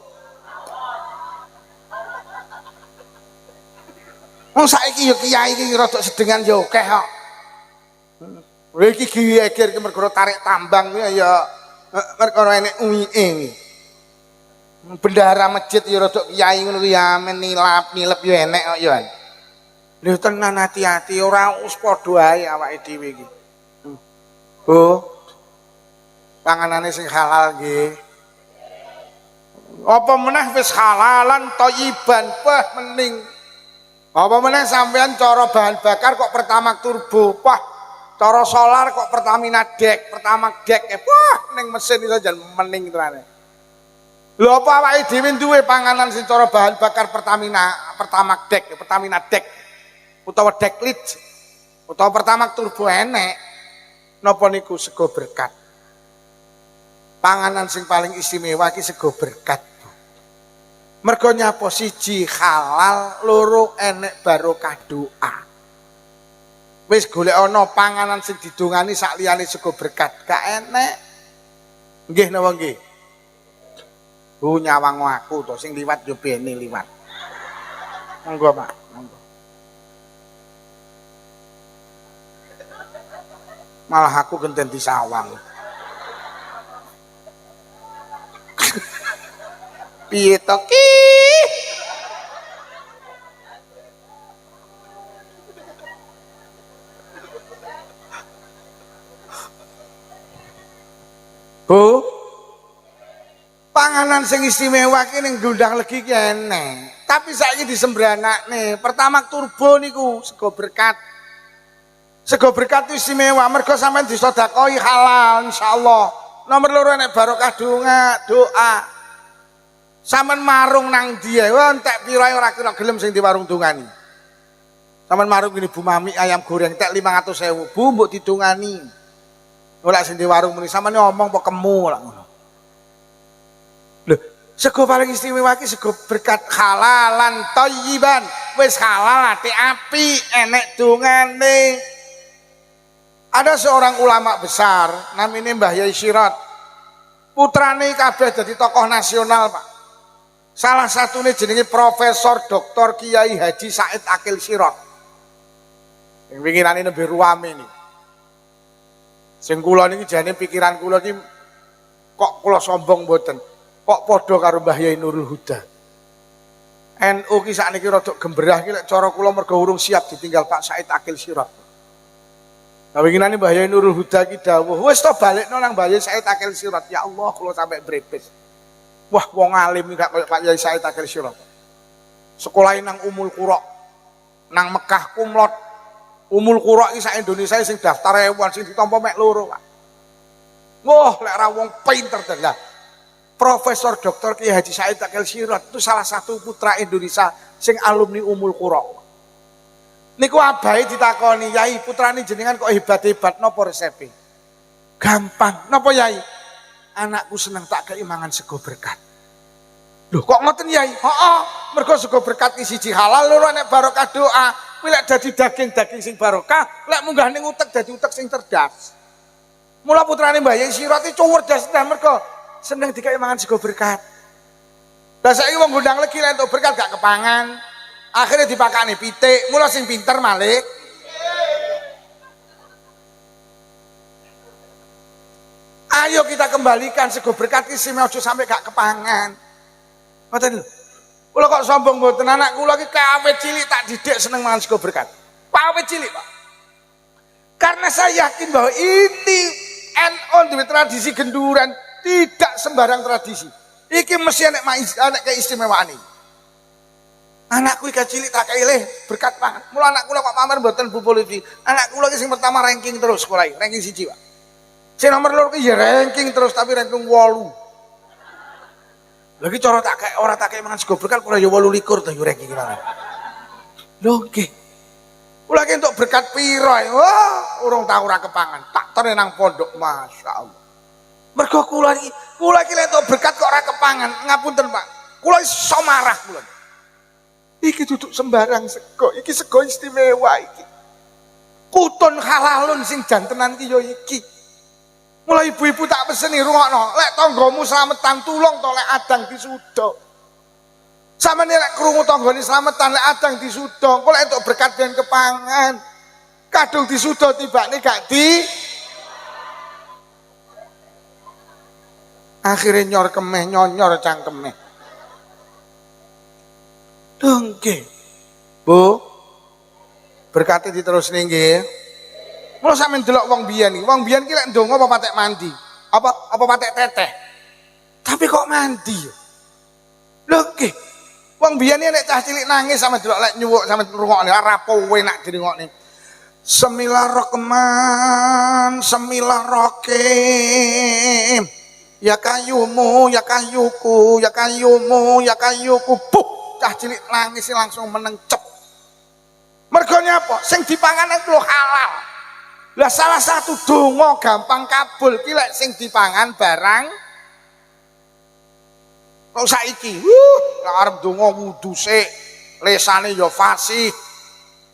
Wong saiki yo kiai iki rada sedengan yo akeh kok. Lha iki geger ki mergo tarik tambang ya mergo enek uike. Bendahara masjid ya rada kiai ngono ku ya nilap-nilep ya enek kok ya. Lho tenan hati-hati ora us padha ae awake dhewe iki. Bu. Panganane sing halal nggih. Apa meneh wis halalan thayyiban, bah mending. Apa meneh sampean cara bahan bakar kok Pertamax turbo, wah cara solar kok Pertamina dek, Pertamax dek, wah ning mesin iso jan mending terane. Lho apa awake dhewe duwe panganan sing cara bahan bakar Pertamax dek, Pertamina dek utawa deklit utawa Pertamax turbo enek. Napa niku sego berkat. Panganan sing paling istimewa iki sego berkat. Mergo nyapa siji halal, loro enek barokah doa. Wis golek ana panganan sing didongani sak liyane sego berkat, gak enek. Nggih napa nggih? Bu nyawang aku to sing liwat yo bene liwat. Monggo, Pak. Monggo. Malah aku genten disawang. Piye to ki? Bu, panganan sing istimewa ki ning Gundang Legi ki enek. Tapi saiki disembranakne. Pertamax turbo niku sego berkat. Sego berkat itu istimewa mergo sampean disedekahi halal insyaallah. Nomor loro nek barokah doa. Sampeyan marung nang ndi ae entek pira ora kira gelem sing di warung dongani. Sampeyan marung ini Bu Mami ayam goreng entek 500.000. Bu mbok didongani. Ora sing di warung muni sampeyan ngomong apa kemu lak ngono. Lho, sego paling istimewa iki sego berkat halalan thayyiban. Wis halal ati api enek dongane. Ada seorang ulama besar namanya Mbah Yai Sirat. Putrane kabeh dadi tokoh nasional, Pak. Salah satunya jenenge Profesor Dr. Kiai Haji Said Akil Sirat. Yang pikirane nembe ruame iki. Sing kula niki jane pikiran kula iki kok kula sombong mboten. Kok padha karo Mbah Yai Nurul Huda. NU ki sakniki rada gemberah ki lek cara kula mergo urung siap ditinggal Pak Said Akil Sirat. Nah winginane Mbah Yai Nurul Huda ki dawuh, wis to balekno nang Mbah Yai Said Akil Sirat. Ya Allah, kula sampe brepes. Wah, wong alim gak koyo Pak Yai Said Akil Sirat. Sekolahe nang Umul Qura. Nang Mekah kumlot. Umul Qura iki sak Indonesia sing daftar ewan sing ditampa mek loro, Pak. Wah, lek ra wong pinter tenan. Profesor Dr. Kiai Haji Said Akil Sirat itu salah satu putra Indonesia sing alumni Umul Qura. Niku abahe ditakoni, "Yai, putrane jenengan kok hebat-hebat napa resepe?" Gampang. Napa, Yai? Anakku seneng tak kei mangan sego berkat. Loh, kok ngoten, Yai? Heeh, mergo sego berkat iki siji halal, loro nek barokah doa. Kuwi lek dadi daging sing barokah, lek munggah ning utek dadi utek sing cerdas. Mula putrane Mbah Yai Sirat iki cerdas tenan mergo seneng dikei mangan sego berkat. Lah saiki wong Gundang Legi lek entuk berkat gak kepangan. Akhirnya dipakani pitik, mula sing pinter Malik. Ayo kita kembalikan sego berkat iki aja sampai gak kepangan. Ngoten lho. Kula kok sombong mboten anak kula iki kawit cilik tak didik seneng mangan sego berkat. Kawit cilik, Pak. Karena saya yakin bahwa ini NU duwe tradisi genduran, tidak sembarang tradisi. Iki mesti anak keistimewaan iki. Anakku iki cilik tak kaileh berkat Pak. Mula anak kula kok pamer mboten Bu Polisi. Anak kula iki sing pertama ranking terus sekolah iki, ranking 1, Pak. Sing nomor 2 iki ya ranking terus tapi ranking 8. Lagi cara tak kayak ora tak kayak mangan sego berkat kula ya 28 to yo ranking iki. Lho nggih. Kula ki entuk berkat piro? Wah, urung tau ora kepangan. Tak terne nang pondok, masyaallah. Mergo kula iki lek entuk berkat kok ora kepangan. Ngapunten, Pak. Kula iso marah kula. Iki duduk sembarang sego, iki sego istimewa iki. Kutun halalun sing jantenan ki ya iki. Mulai ibu-ibu tak peseni rungokno, lek tanggamu slametan tulung to lek adang disuda. Samane lek krungu tanggane slametan lek adang disuda, kok lek entuk berkat ben kepangan. Kadung disuda tibane gak di. Akhire nyor kemeh nyonyor cangkeme. Dengke. Bu, berkati diterusne nggih. Mula sampeyan delok wong biyen iki. Wong biyen ki lek ndonga apa patek mandi? Apa patek teteh? Tapi kok mandi? Lho nggih. Wong biyen nek cah cilik nangis sampe delok lek nyuwuk sampe ngrungokne rapowe nak dirungokne. Bismillahirrahmanirrahim. Ya kayumu, ya kayuku, ya kayumu, ya kayuku. Puh, cah cilik nangis langsung menencep. Mergo nyapa? Sing dipangan iku lho halal. Lah salah satu donga gampang kabul ki lek sing dipangan barang kok saiki. Lek arep donga wudu sik, lesane ya fasih.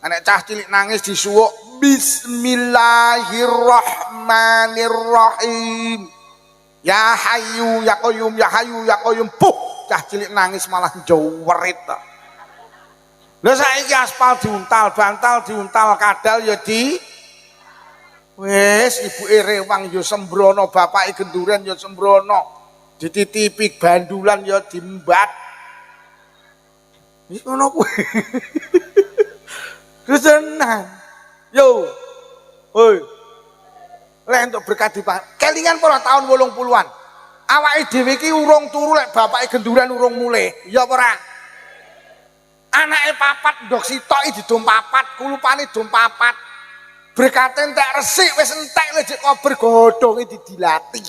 Nek cah cilik nangis disuwuk Bismillahirrahmanirrahim. Ya Hayyu ya Qayyum ya Hayyu ya Qayyum. Puh, cah cilik nangis malah jewerit ta. Lah saiki aspal diuntal, bantal diuntal, kadal ya di wis ibuke rewang ya sembrono, bapake genduren ya sembrono. Dititipi bandulan ya diembat. Wis ngono kuwi. Kesenang. Yo. Hoi. Lek entuk berkat dipangan. Kelingan para tahun 80-an. Awake dhewe iki urung turu lek bapake genduren urung mulih. Ya apa ora? Anake papat ndok sitoki didom papat, kulupane dom papat. Berkate entek resik wis entek lejek kober godhonge didilati.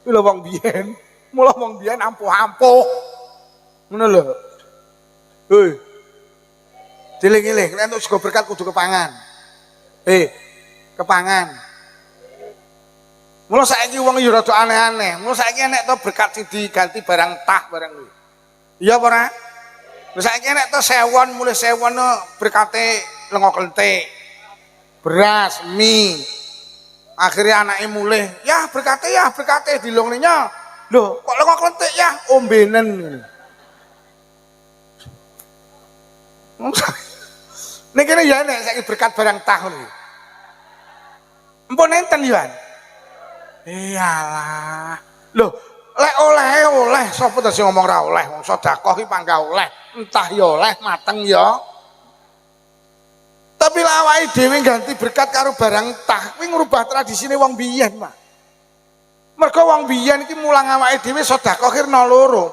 Kuwi lho wong biyen. Mula wong biyen ampuh-ampuh. Ngono lho. Hoi. Diling-iling, nek entuk sego berkat kudu kepangan. Kepangan. Mula saiki wong yo rada aneh-aneh. Mula saiki nek to berkat sing diganti barang tah barang kuwi. Iya apa ora? Lha saiki nek to sewon mulih sewon berkate lenga klenthik. Beras, mie. Akhirnya anake mulih, ya berkate dilongne nya. Lho, kok lenga klenthik ya ombenen ngene. Nek kene ya nek saiki berkat barang tahun iki. Empun enten yo. Iyalah. Lho, lek oleh sapa to sing ngomong ra oleh? Wong sedekah iki panggah oleh. Entah ya oleh mateng ya. Tapi lek awake dhewe ganti berkat karo barang tah, kuwi ngrubah tradisine wong biyen, Pak. Mergo wong biyen iki mulang awake dhewe sedekah kirna loro.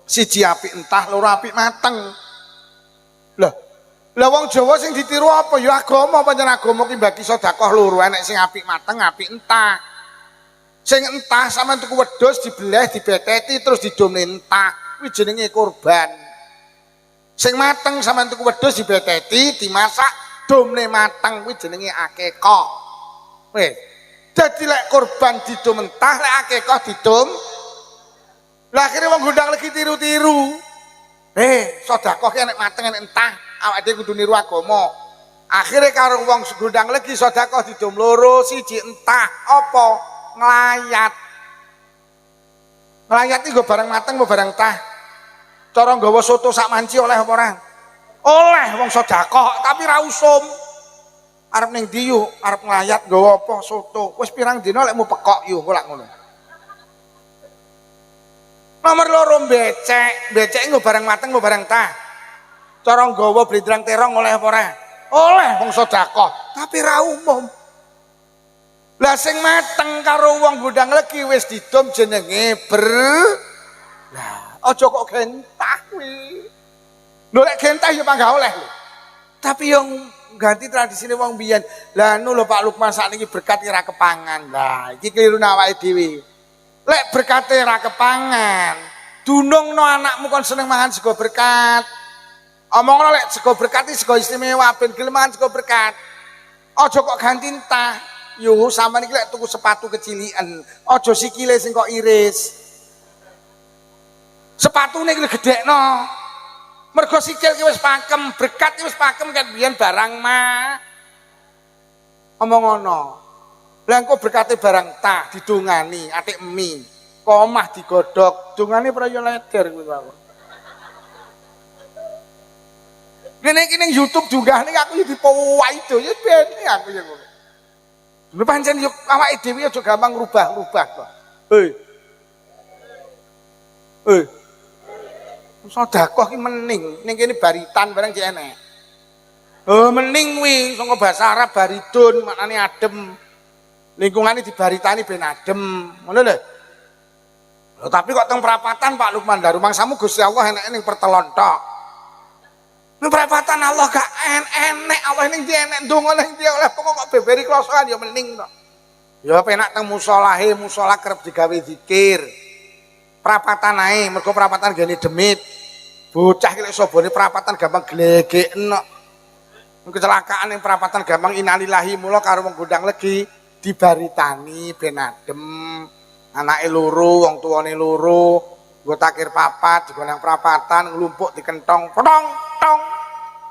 Siji apik entah, loro apik mateng. Lah wong Jawa sing ditiru apa ya agama pancen agama ki bagi sedekah loro, enek sing apik mateng, apik entah. Sing entah sampean tuku wedhus dibeleh, dibeteti terus didomne entah, kuwi jenenge kurban. Sing mateng sampean tuku wedhus dibeteti, dimasak, domne mateng, kuwi jenenge akekah. Wis. Dadi lek kurban didom entah, lek akekah didom. Lah akhire wong gondang lagi tiru-tiru. Sedekah ki enek mateng enek entah. Awake dhewe kudu niru agama. Akhire karo wong gondang legi sedekah didom loro, siji entah apa nglayat. Nglayat iki nggo barang mateng apa barang tah? Cara nggawa soto sak manci oleh apa ora? Oleh wong sedekah, tapi ra usum. Arep ning ndi yo? Arep nglayat nggawa apa soto. Wis pirang dina lek mu pekok yo kok lak ngono. Nomor loro becek, becek nggo barang mateng apa barang tah? Cara nggawa blindrang terong oleh apa ora? Oleh wong sedekah, tapi ra umum. Lah sing mateng karo wong gondang legi wis didom jenenge Lah aja kok gentah kuwi. Lho lek gentah ya panggah oleh lho. Tapi yang ganti tradisine wong biyen. Lah anu lho Pak Lukman sakniki berkat ora kepangan. Lah iki kliru awake dhewe. Lek berkate ora kepangan, dunungno anakmu kon seneng mangan sego berkat. Omongno lek sego berkat iki sego istimewa ben gelem mangan sego berkat. Aja kok ganti entah. Yo sampean iki lek tuku sepatu kecilian, aja sikile sing kok iris. Sepatune iki gedhekno. Mergo sikil ki wis pakem, berkat ki wis pakem kan biyen barang mah. Omong ngono. Lah engko berkate barang tah didongani, atik mie. Komah digodhog, dongane prayo leder kuwi wae. Ngene iki ning YouTube juga ning aku yo dipowahi do yo ben aku yo ngono. Lho pancen yo awake dhewe aja gampang ngrubah-rubah kok. Hei. Hei. Sedekah ki mening, ning kene baritan barang cek enek. Oh mening kuwi saka basa Arab baridun maknane adem. Lingkungane dibaritani ben adem. Ngono lho. Lho tapi kok teng perapatan Pak Lukman Daru mangsamu Gusti Allah eneke ning pertelon tok. Ning perapatan Allah gak enek Allah ning ndi enek ndonga ning ndi oleh pokok kok beberi klosoan ya mening tok. Ya penak teng musolahe, musola kerep digawe zikir. Perapatan ae mergo perapatan gene demit. Bocah ki lek sobone perapatan gampang glegeken kok. Kecelakaan yang perapatan gampang innalillahi mula karo wong gondang legi dibaritani ben adem. Anake loro, wong tuane loro, nggo takir papat digoleng perapatan nglumpuk dikentong potong tong.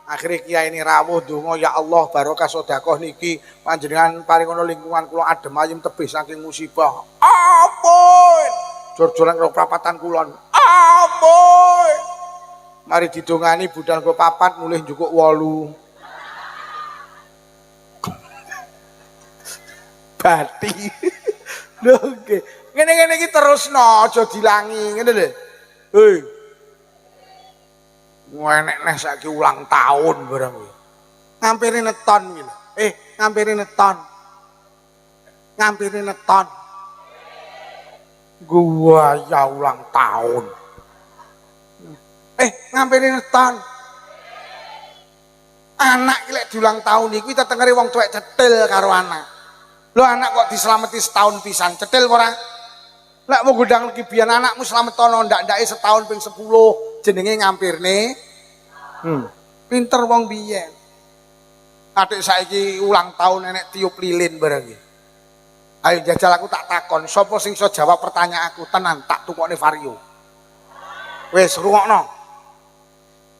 Akhire kiai ini rawuh donga ya Allah barokah sedekah niki panjenengan paringono lingkungan kula adem ayem tebih saking musibah. Ampun. Jor-joran karo perapatan kulon. Ampun. Mari didongani budal nggo papat mulih njukuk 8. Bati. Lho nggih. Ngene-ngene iki terusno aja dilangi, ngene lho. Hei. Enek neh saiki ulang tahun barang iki. Ngampiri neton iki lho. Ngampiri neton. Ngampiri neton. Gua ya ulang tahun. Ngampiri neton. Anak iki lek diulang tahun iki tetengere wong tuwek cetil karo anak. Lho anak kok diselameti setahun pisan, cetil ora? Lek mau gudang lagi biyen anakmu slametono ndak-ndake setahun ping 10 jenenge ngampirne. Pinter wong biyen. Adik saiki ulang tahun enek tiup lilin barang iki. Ayo jajal aku tak takon, sapa sing iso jawab pertanyaan aku tenan tak tukokne vario. Wis rungokno.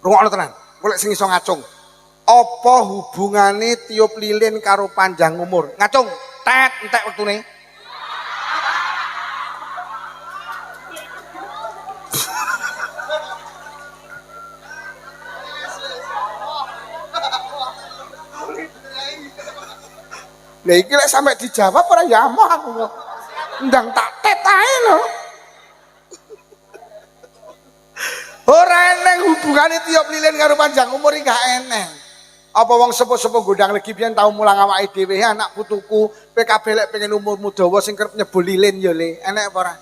Rungokno tenan. Golek sing iso ngacung. Apa hubungane tiup lilin karo panjang umur? Ngacung. Tet entek wektune. Lah iki lek sampe dijawab ora ya amah aku kok. Ndang tak tet ae lho. Ora eneng hubungane tiup lilin karo panjang umur iki gak eneng. Apa wong sepuh-sepuh gondang legi biyen tau mulang awake dhewe anak putuku PKB lek pengen umurmu dawa sing kerep nyebul lilin ya le enek apa ora?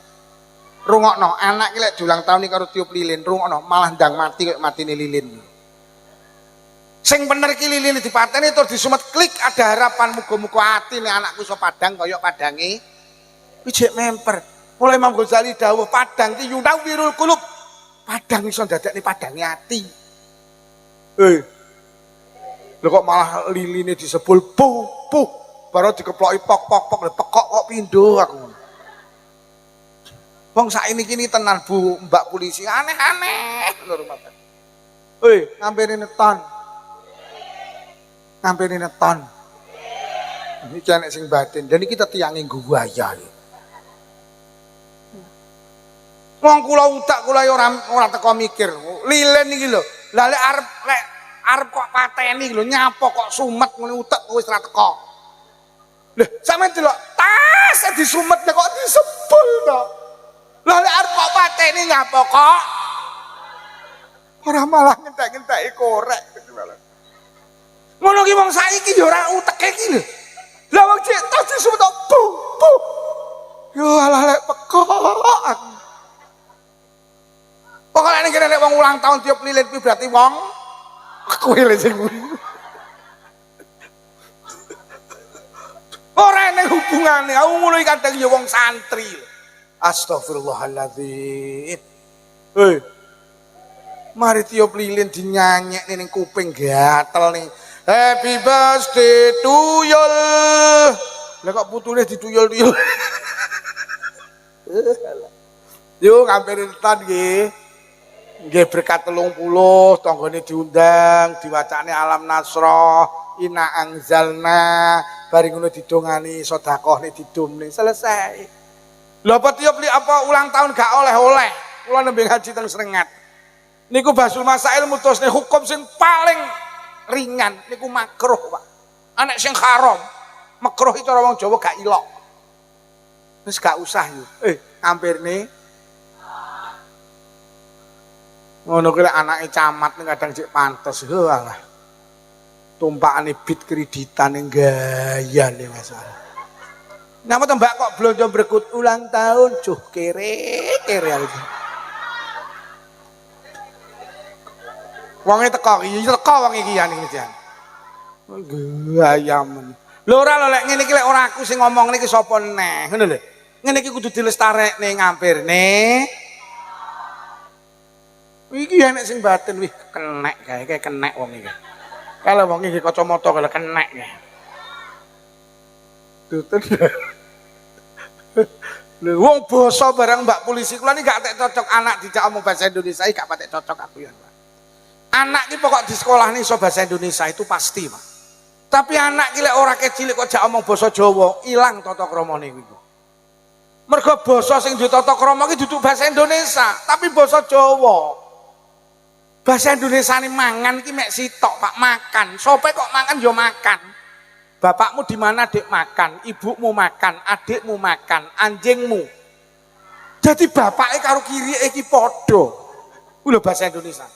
Rungokno anak iki lek diulang tahun iki karo tiup lilin rungokno malah ndang mati kaya matine lilin. Sing bener ki lilin dipateni terus disumet klik ada harapan muga-muga atine anakku iso padang kaya padange wijik memper. Mulai Imam Ghazali dawuh padang ki yunawirul qulub. Padang iso ndadekne padange ati. Lho kok malah liline disebul puh baru dikeploki pok pekok kok pindho aku. Wong saiki kini tenan Bu Mbak polisi aneh-aneh lho rumah. Ngampiri neton. Ngampiri neton. Iki enek sing batin dan iki tetiange guwaya. Wong kula utak kula ora teko mikir. Lilin iki lho. Lah lek arep kok pateni lho nyapa kok sumet ngene utek wis ra teko. Lho sampeyan delok tas disumet kok disebul to. Lah lek arep kok pateni nyapa kok ora malah ngentek-ngenteki korek. Ngono ki wong saiki ya ora uteke iki lho. Lah wong cek tas disumet bu. Yo alah lek pekok aku. Pokoke nek kene wong ulang tahun tiup lilin kuwi berarti wong kowe lho sing ora enek hubungane. Aku ngono iki kadang ya wong santri. Astagfirullahaladzim. Mari tiup lilin dinyanyek ning kuping gatel nih. Happy birthday to you. Lah kok putune dituyul-tuyul. Yo ngampirin tan nggih. Nggih berkat 30 tanggane diundang, diwacane alam nasroh, ina angzalna, bareng ngono didongani sedekah nek didumne selesai. Lho apa tiup apa ulang tahun gak oleh-oleh. Kula nembe ngaji teng Srengat. Niku Basul Masail mutusne hukum sing paling ringan niku makruh, Pak. Anek sing haram, makruh itu orang Jawa gak ilok. Wis gak usah yo. Ngampirne. Ngono kuwi anake camat kadang cek pantes. Walah. Tumpakane bit kreditan ning gayane masalah. Napa to Mbak kok blonjo brekut ulang tahun juh kere iki. Wonge teko wong iki ya niki jan. Gayamen. Lho ora lho lek ngene iki lek ora aku sing ngomong niki sapa neh, ngono lho. Ngene iki kudu dilestarekne ngampirne. Iki enek sing batin wih kenek kae kenek wong iki. Kalau wong iki kacamata kalau kenek ya. Tutun. Lho wong basa barang Mbak polisi kula niki gak tek cocok anak dijak omong bahasa Indonesia iki gak patek cocok aku ya. Anak ki pokok di sekolah nih iso bahasa Indonesia itu pasti, Pak. Tapi anak ki lek ora kecilik kok jak omong basa Jawa, ilang tata kramane iku. Mergo basa sing duwe tata krama ki duduk bahasa Indonesia, tapi basa Jawa. Bahasa Indonesia ini mangan ki mek sitok, Pak, makan. Sope kok mangan yo makan. Bapakmu di mana Dek makan, ibumu makan, adikmu makan, anjingmu. Jadi bapaknya karo kiri iki padha. Lho bahasa Indonesia.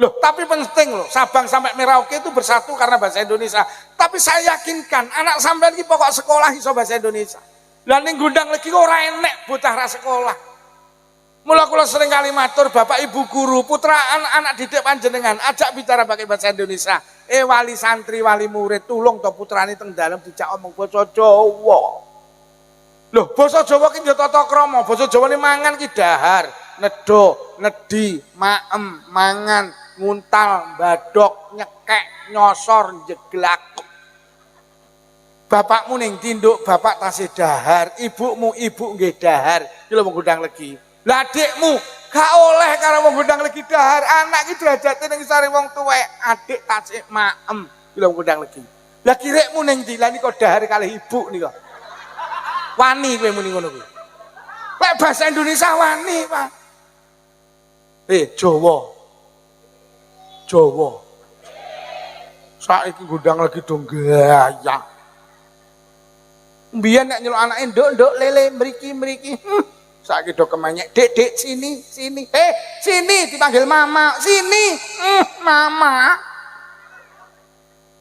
Loh, tapi penting loh, Sabang sampai Merauke itu bersatu karena bahasa Indonesia. Tapi saya yakinkan anak sampean iki pokok sekolah iso bahasa Indonesia. Lah ning Gondang Legi ora enek bocah ra sekolah. Mula kula sering kali matur Bapak Ibu guru, putra anak didik panjenengan ajak bicara pakai bahasa Indonesia. Wali santri, wali murid, tulung to putrane teng dalem dijak omong basa Jawa. Loh, basa Jawa ki yo tata krama, basa Jawane mangan ki dahar, nedo, nedi, maem, mangan, nguntal, badok, nyekek, nyosor, jeglak. Bapakmu ning tinduk, bapak tasih dahar, ibumu ibu nggih dahar. Iki lho wong Gondang Legi. Lah adikmu gak oleh karo wong Gondang Legi dahar, anak iki derajate ning sare wong tuwek, adik tasih maem. Iki lho wong Gondang Legi. Lah kirekmu ning ndi? Lah nika dahar kalih ibu nika. Wani kowe muni ngono kuwi. Lek bahasa Indonesia wani, Pak. Jawa. Jawa. Saiki Gondang Legi do gaya. Mbiyen nek nyeluk anake nduk lele mriki. Saiki do kemenyek, Dek sini. Sini dipanggil mama. Sini. Mama.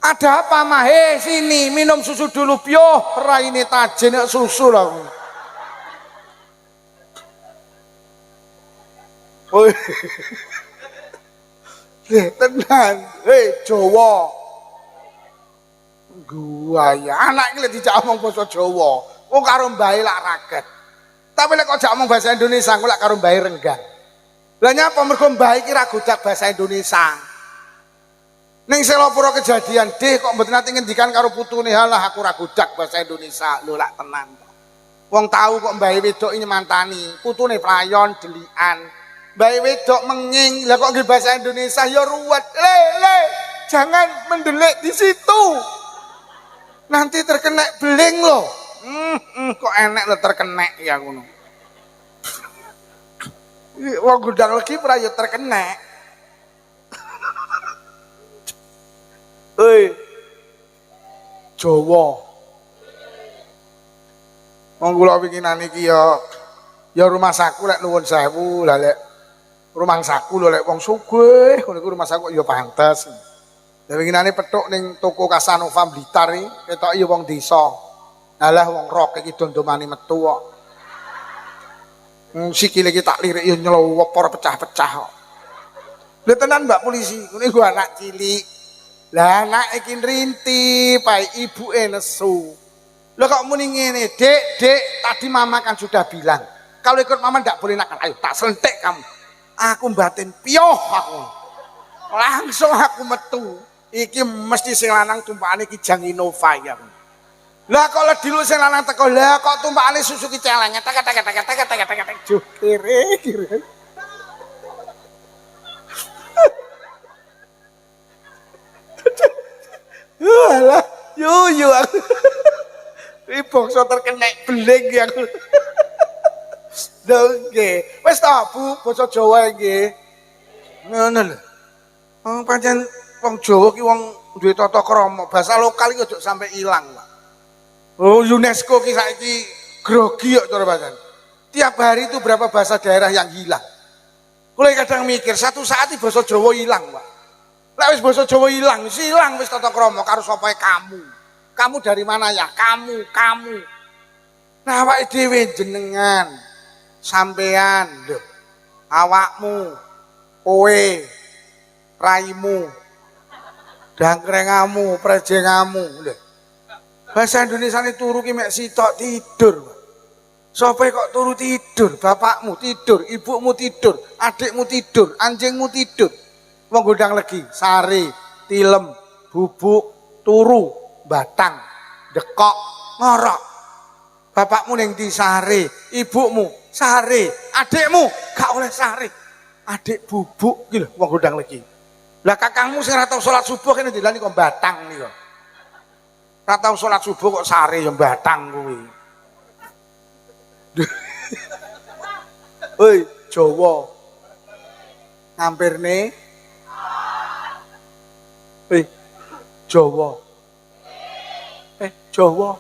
Ada apa, Ma? Sini minum susu dulu, pyo. Raine tajen susu lah. Oh. Tenan. Jawa. Gua ya anak iki lek dijak omong basa Jawa, wong karo mbae lak raget. Tapi lek kok jak omong bahasa Indonesia, kok lak karo mbae renggang. Lah nyapa mergo mbae iki ra godak bahasa Indonesia. Ning Selopuro kejadian, Deh kok mboten nate ngendikan karo putune, halah aku ra godak bahasa Indonesia. Lho lak tenan. Wong tahu kok mbae wedok nyemantani, putune playon delikan. Mbae wedok menging, lah kok nggih bahasa Indonesia ya ruwet. Le, jangan mendelik di situ. Nanti terkena beling loh. Kok enek lo terkena ya ngono. Wong Gondang Legi ora ya terkena. Jawa. Wong kula winginan iki ya rumah saku lek nuwun sewu, lah lek rumah saku lho lek wong sugih ngono iku rumah saku ya pantes. Lah winginane petuk ning toko Casanova Blitar iki ketok ya wong desa. Alah wong rok iki dondomane metu kok. Sikile iki tak lirik ya nyelowopor pecah-pecah kok. Lha tenan Mbak polisi, ngene ku anak cilik. Lah anak iki nrinti, pae ibuke nesu. Lah kok muni ngene, Dek, tadi mama kan sudah bilang, kalau ikut mama ndak boleh nakal. Ayo tak selentik kamu. aku batin piyoh aku. Langsung aku metu. Iki mesti sing lanang tumpakane Kijang Innova ya. Lah kalau dulu sing lanang teko lah kok tumpakane Suzuki celeng tek kiri. Alah, yo aku. Iki bangsa terkena beling aku. Nggih. Wis ta, Bu, basa Jawa nggih. Ngono lho. Wong pancen wong Jawa ki wong duwe tata krama, bahasa lokal iki aja sampai ilang, Pak. Oh, UNESCO ki saiki grogi kok cara bahasa. Tiap hari itu berapa bahasa daerah yang hilang. Kula kadang mikir satu saat iki basa Jawa hilang, Pak. Lek wis basa Jawa hilang, silang wis tata krama karo sapa kamu. Kamu dari mana ya? Kamu. Nah, awake dhewe jenengan, sampean, lho. Awakmu, kowe, raimu, dangkrengamu, prejengamu, lho. Bahasa Indonesia ini turu ki mek sitok tidur. Sapa kok turu tidur? Bapakmu tidur, ibumu tidur, adikmu tidur, anjingmu tidur. Wong gondang legi, sare, tilem, bubuk, turu, batang, dekok, ngorok. Bapakmu ning ndi sare, ibumu sare, adikmu gak oleh sare. Adik bubuk ki lho wong gondang legi. Lah kakangmu sing ora tau salat subuh kene dilani kok batang nika. Ora tau salat subuh kok sare ya batang kuwi. Hei, Jawa. Ngampirne. Hei, Jawa. Jawa.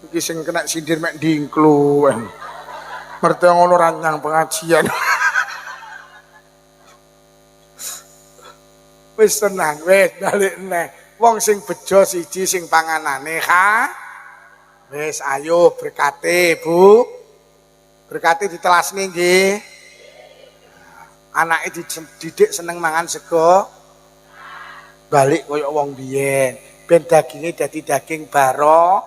Iki sing kena sindir mek ndingklu. Ngerti ngono ranyang pengajian. Wis tenang, wis balik neh. Wong sing bejo siji sing panganane ha. Wis ayo berkate, Bu. Berkate ditelasne nggih. Anake dididik seneng mangan sego. Balik koyo wong biyen. Ben daginge dadi daging baro.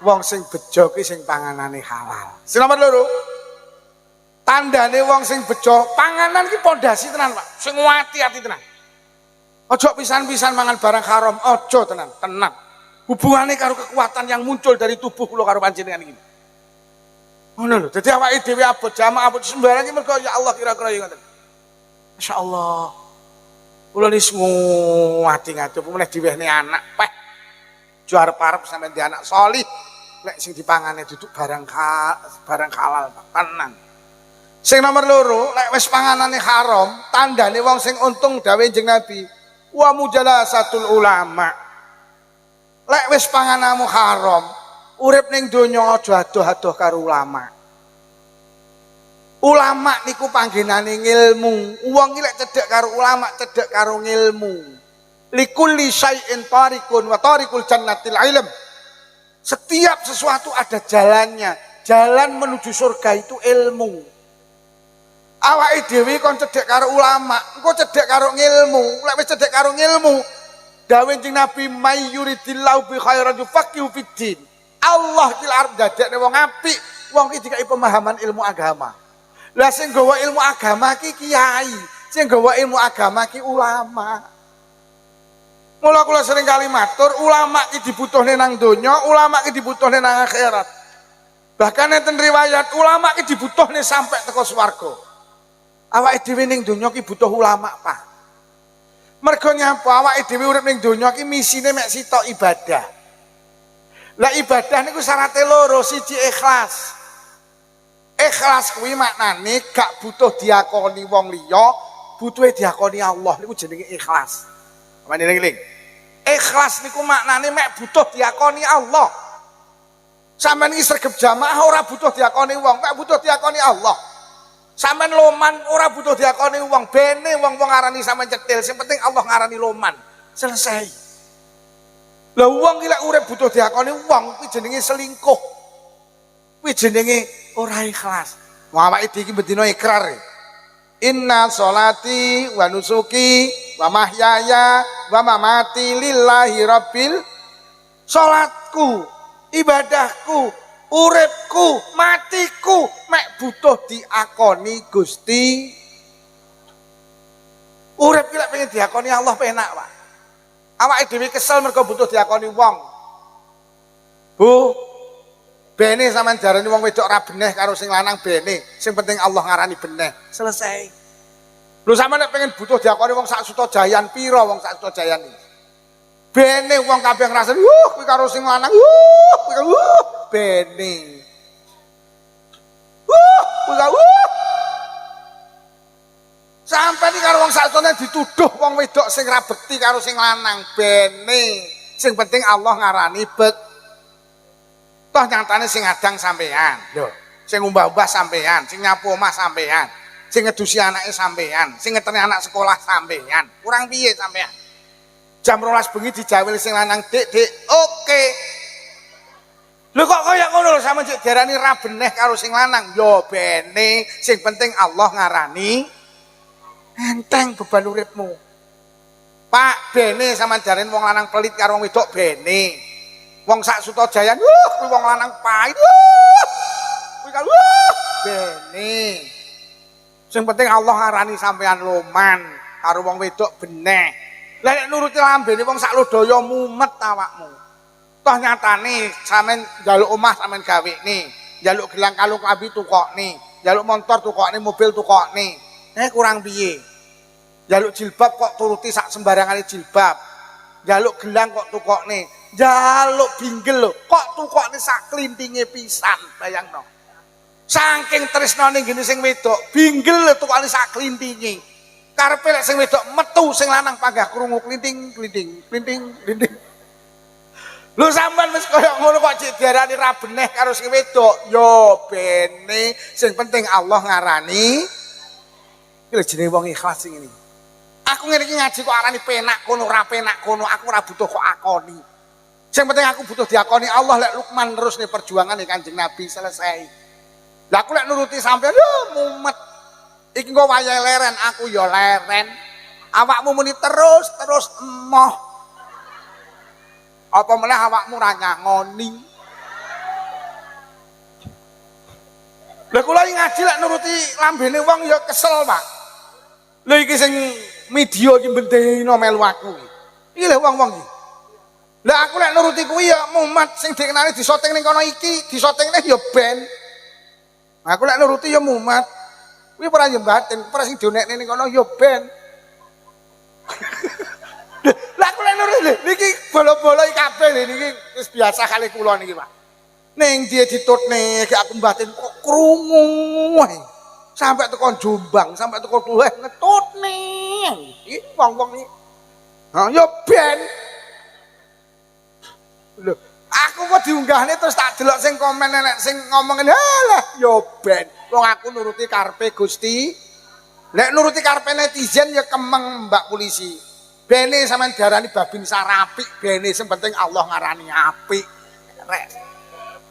Wong sing bejo ki sing panganane halal. Sing nomor 2. Tandane wong sing bejo, panganan ki pondasi tenan, Pak. Sing ati-ati tenan. Ojo pisan-pisan mangan barang haram, ojo tenan. Hubungannya karo kekuatan yang muncul dari tubuh kula karo panjenengan iki. Ngono lho. Dadi awake dhewe abot jamaah abot sembarang iki mergo ya Allah kira-kira ya ngoten. Masyaallah. Kula nis ngati-ngati apa meneh diwehne anak peh. Juar parep sampe di anak solih. Lek sing dipangane duduk barang halal, Pak. Tenan. Sing nomor 2, lek wis panganane haram, tandane wong sing untung dawuh Kanjeng Nabi, wa mujalasatul ulama. Lek wis pangananmu haram, urip ning donya aja adoh-adoh karo ulama. Ulama niku panggenane ngilmu. Wong iki lek cedhek karo ulama, cedhek karo ngilmu. Likulli syai'in tariqun wa tariqul jannatil ilm. Setiap sesuatu ada jalannya. Jalan menuju surga itu ilmu. Awake dhewe kon cedhek karo ulama, engko cedhek karo ngilmu. Lek wis cedhek karo ngilmu, dawuh Kanjeng Nabi may yuridillahu bi khairan yufaqihu fiddin. Allah ki arep dadekne wong apik, wong ki dikai pemahaman ilmu agama. Lah sing gawa ilmu agama ki kiai, sing gawa ilmu agama ki ulama. Mula kula sering kali matur, ulama ki dibutuhne nang donya, ulama ki dibutuhne nang akhirat. Bahkan enten riwayat ulama ki dibutuhne sampai teko swarga. Awake dhewe ning donya ki butuh ulama, Pak. Mergo nyapa awake dhewe urip ning donya ki misine mek sitok ibadah. Lah ibadah niku syaraté 2, siji ikhlas. Ikhlas kuwi maknane gak butuh diakoni wong liya, butuhe diakoni Allah niku jenenge ikhlas. Apa eling-eling? Ikhlas niku maknane mek butuh diakoni Allah. Sampeyan iki sregep jamaah ora butuh diakoni wong, mek butuh diakoni Allah. Sampeyan loman ora butuh diakoni wong, bene wong-wong ngarani sampeyan cetil, sing penting Allah ngarani loman. Selesai. Lah wong iki lek urip butuh diakoni wong kuwi jenenge selingkuh. Kuwi jenenge ora ikhlas. Awake iki bendina ikrar. Inna sholati wa nusuki wa mahyaya wa mamati lillahi rabbil. Salatku, ibadahku, uripku, matiku mek butuh diakoni Gusti. Urip ki lek pengen diakoni Allah penak, Pak. Awake dhewe kesel mergo butuh diakoni wong. Bu, bene sampean jarani wong wedok ra beneh karo sing lanang bene, sing penting Allah ngarani beneh. Selesai. Lho sampean nek pengen butuh diakoni wong sak Sutojayan pira wong sak Sutojayan iki? Bene wong kabeh ngrasani, kuwi karo sing lanang, kuwi bene. Kuwi sampai ini karo wong sakjane dituduh wong wedok sing ra bekti karo sing lanang bene. Sing penting Allah ngarani bek. Toh nyatane sing adang sampean. Lho, sing umbah-umbah sampean, sing nyapu omah sampean, sing ngedusi anake sampean, sing ngeteni anak sekolah sampean. Kurang piye sampean? Jam 12 bengi dijawil sing lanang, Dik, oke. Lho kok kaya ngono lho sampean cek diarani ra beneh karo sing lanang. Yo bene, sing penting Allah ngarani enteng beban uripmu. Pak, bene sampean jaren wong lanang pelit karo wong wedok bene. Wong sak Sutojayan, kuwi wong lanang pahit. Kuwi kan bene. Sing penting Allah ngarani sampean loman karo wong wedok beneh. Lah nek nuruti lambene wong sak lodaya mumet awakmu. Toh nyatane sampean njaluk omah sampean gawekne, njaluk gelang kalung klambi tukokne, njaluk motor tukokne, mobil tukokne. Kurang piye? Jaluk jilbab kok turuti sak sembarangane jilbab. Jaluk gelang kok tukokne. Jaluk binggel lho, kok tukokne sak klintinge pisan, bayangno. Saking tresnane ngene sing wedok, binggel lho tukokne sak klintinge. Karepe lek sing wedok metu sing lanang panggah krungu klinting. Lho sampean wis kaya ngono kok cek diarani ra beneh karo sing wedok. Yo bene, sing penting Allah ngarani. Iki jenenge wong ikhlas sing ngene. Aku ngene iki ngaji kok arani penak kono, ora penak kono, aku ora butuh kok akoni. Sing penting aku butuh diakoni Allah. Lek Lukman terus nih perjuangan nih Kanjeng Nabi selesai. Lah aku lek nuruti sampean yo mumet. Iki kok wayahe leren, aku yo leren. Awakmu muni terus emoh. Apa meneh awakmu ra nyangoni. Lah kula ngaji lek nuruti lambene wong ya kesel, Pak. Lha iki sing media iki bendino melu aku iki. Iki lho wong-wong iki. Lah aku lek nuruti kuwi ya mumet sing dikenali disoting ning kono iki, disotingne ya ben. Aku lek nuruti ya mumet. Kuwi ora ya batin, ora sing dionekne ning kono ya ben. Lah aku lek nuruti niki bolo-bolo iki kabeh niki wis biasa kali kula niki, Pak. Ning dia ditutne gak aku batin kok krungu wae. Sampai teko Jombang, sampai teko Tulen ngetutne. Iki wong-wong iki. Ha ya ben. Lho, aku kok diunggahne terus tak delok sing komen nek sing ngomong halah ya ben. Wong aku nuruti karepe Gusti. Nek nuruti karepe netizen ya kemeng Mbak Polisi. Bene sampean diarani babin sarapik, bene sing penting Allah ngarani apik. Rek.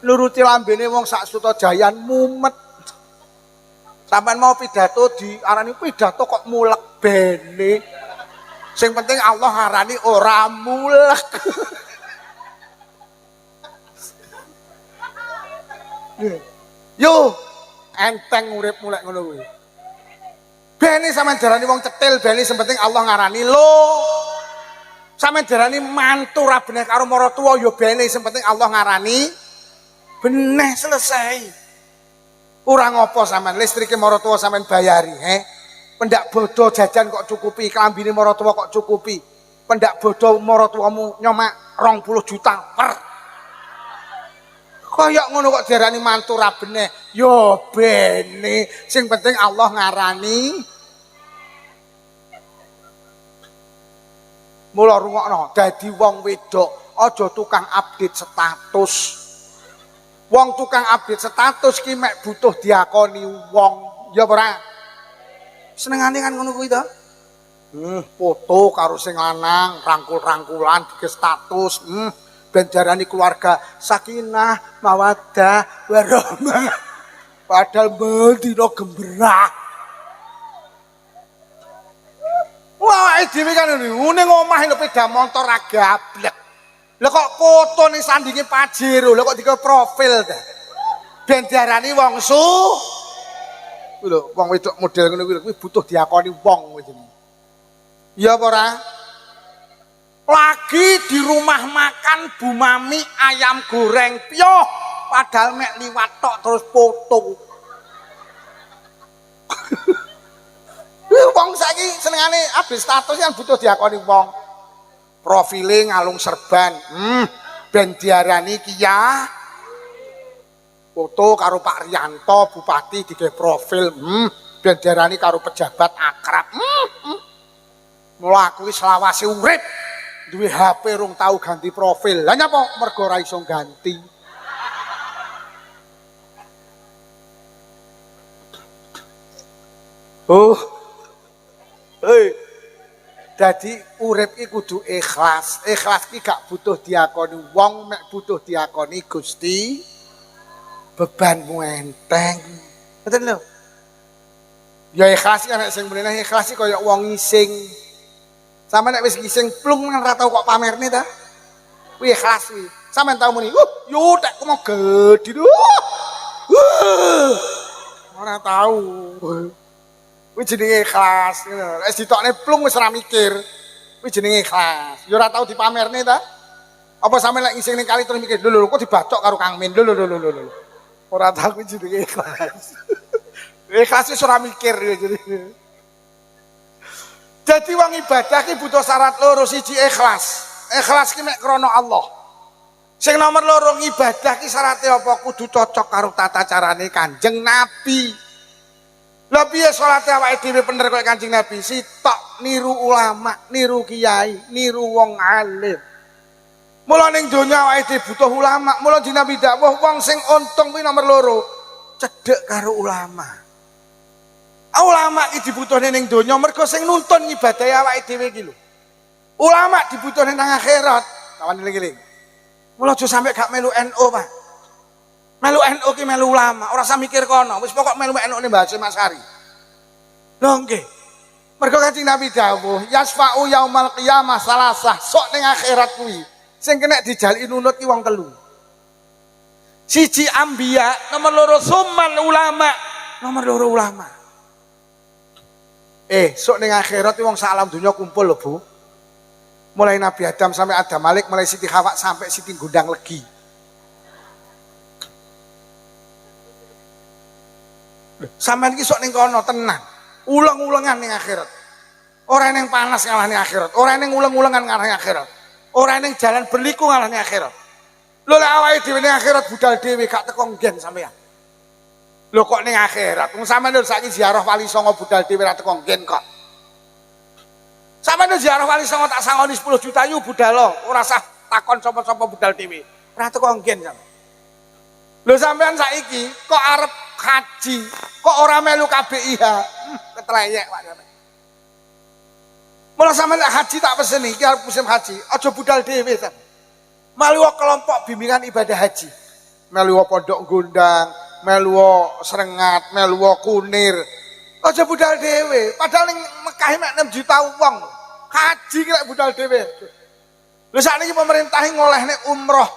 Nuruti lambene wong sak Sutojayan mumet. Sampeyan mau pidato diarani pidato kok mulek bene. Sing penting Allah ngarani ora mulek. Yo, enteng urip mulek ngono kuwi. Bene sampeyan darani wong cetil, bene sing penting Allah ngarani lo. Sampeyan darani mantu ra beneh karo maratuwa ya bene sing penting Allah ngarani beneh selesai. Ora ngopo sampean listrike maratuwa sampean bayari, Pendak bodo jajan kok cukupi, klambine maratuwa kok cukupi. Pendak bodo maratuwamu nyomak 20 juta per. Kayak ngono kok diarani mantu ra beneh. Yo bene, sing penting Allah ngarani. Mula rungokno, dadi wong wedok aja tukang update status. Wong tukang update status ki mek butuh diakoni wong, ya ora? Senengane kan ngono kuwi to? Foto karo sing lanang, rangkul-rangkulan di status, ben jarani keluarga sakinah, mawaddah, warahmah. Padahal bendina gembrah. Wah, dhewe kan ning omah sepeda motor ra gablek. Lah kok foto ning sandinge Pajero, lah kok dike profil ta. ben diarani wong kuwi lho wong wedok model ngono kuwi butuh diakoni wong kuwi jenenge. Iya apa ora? Lagi di rumah makan Bu Mami ayam goreng pioh padahal mek liwat tok terus foto. Wong saiki senengane update status kan butuh diakoni wong. Profile ngalung serban. Ben diarani Kia. Foto karo Pak Rianto bupati digawe profil. Ben diarani karo pejabat akrab. Mula aku wis selawase urip duwe HP rung tau ganti profil. Lah nyapa mergo ora iso ganti. Oh. Hei. Dadi urip iki kudu ikhlas. Ikhlas iki gak butuh diakoni wong, mek butuh diakoni Gusti. Bebanmu enteng. Ngoten lho. Ya ikhlas iki nek sing mrene ikhlas iki kaya wong ngising. Sampe nek wis ngising plung nang ra tau kok pamerne ta. Kuwi ikhlas kuwi. Sampeyan tau muni, yo tak mau gedhi lho. Ora tau. Kuwi jenenge ikhlas ngono. Wis ditokne plung wis ora mikir. Kuwi jenenge ikhlas. Ya ora tau dipamerne ta? Apa sampe lek ngising ning kali terus mikir, lho kok dibacok karo Kang Min. Lho. Ora tau kuwi jenenge ikhlas. Ikhlas wis ora mikir ya jenenge. Jadi wong ibadah ki butuh syarat loro, siji ikhlas. Ikhlas ki mek krana Allah. Sing nomor loro ibadah ki syarate apa? Kudu cocok karo tata carane Kanjeng Nabi. Lah piye salate awake dhewe bener kaya Kanjeng Nabi? Sitok niru ulama, niru kiai, niru wong alim. Mula ning donya awake dhewe butuh ulama. Mula di Nabi dakwah wong sing untung kuwi nomor loro, cedhek karo ulama. Ulama iki dibutuhne ning donya mergo sing nuntun ngibadahi awake dhewe iki lho. Ulama dibutuhne nang akhirat. Kawan eling-eling. Mula aja sampe gak melu NU, Pak. Melu NU ki melu ulama, ora usah mikir kono. Wis pokok melu NU ne Mbah Mas Hari. Lho nggih. Mergo Kanjeng Nabi dawuh, yasfa'u yaumal qiyamah salasah. Sok ning akhirat kuwi sing kena dijaliki nunut ki wong telu. Siji anbiya, nomor loro summal ulama, nomor loro ulama. Sok ning akhirat wong sak alam dunya kumpul lho, Bu. Mulai Nabi Adam sampai Adam Malik, mulai Siti Hawa sampai Siti Gundang Legi. Sampeyan iki sok ning kono tenang. Ulang-ulangan ning akhirat. Ora ning panas ngalahne akhirat, ora ning ulang-ulangan ngalahne akhirat. Ora ning jalan berliku ngalahne akhirat. Lho lek awake dhewe ning akhirat budal dhewe gak teko nggen sampeyan. Lho kok ning akhirat? Wong sampeyan lho saiki ziarah Wali Songo budal dhewe ra teko nggen kok. Sampeyan ziarah Wali Songo tak sangoni 10 juta yu budal ora usah takon sapa-sapa budal dhewe. Ora teko nggen sampeyan. Lho sampeyan saiki kok arep haji, kok ora melu KBIH? Ketleyek Pak sampeyan. Mula sampeyan haji tak peseni iki arep musim haji, aja budal dhewe sampeyan. Melu kelompok bimbingan ibadah haji. Melu pondok Gondang, melu Srengat, melu Kunir. Aja budal dhewe, padahal ning Mekah mek 6 juta wong. Haji ki lek budal dhewe. Lho sakniki pemerintah ngolehne umroh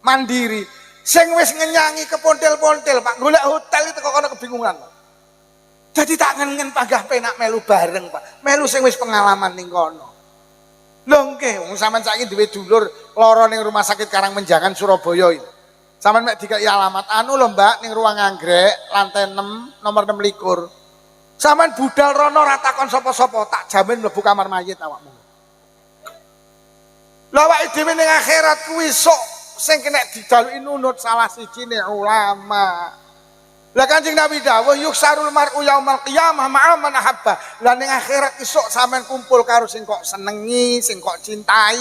mandiri. Sing wis ngenyangi kepontel-pontel, Pak, golek hotel itu kok ana kebingungan. Jadi tak ngen-ngen panggah penak melu bareng, Pak. Melu sing wis pengalaman ning kono. Lho nggih, wong sampean saiki duwe dulur lara ning Rumah Sakit Karangmenjangan Surabaya iki. Sampeyan mek dikai alamat anu lho, Mbak, ning ruang anggrek lantai 6 nomor 26. Sampeyan budal rono ora takon sapa-sapa, tak jamin mlebu kamar mayit awakmu. Lah awake dhewe ning akhirat kuwi sok sing kena dijaluki nunut salah sijine ulama. Lah Kanjeng Nabi dawuh yuksarul mar'u yaumal qiyamah ma'a man ahabba. Lah ning akhirat isuk sampean kumpul karo sing kok senengi, sing kok cintai.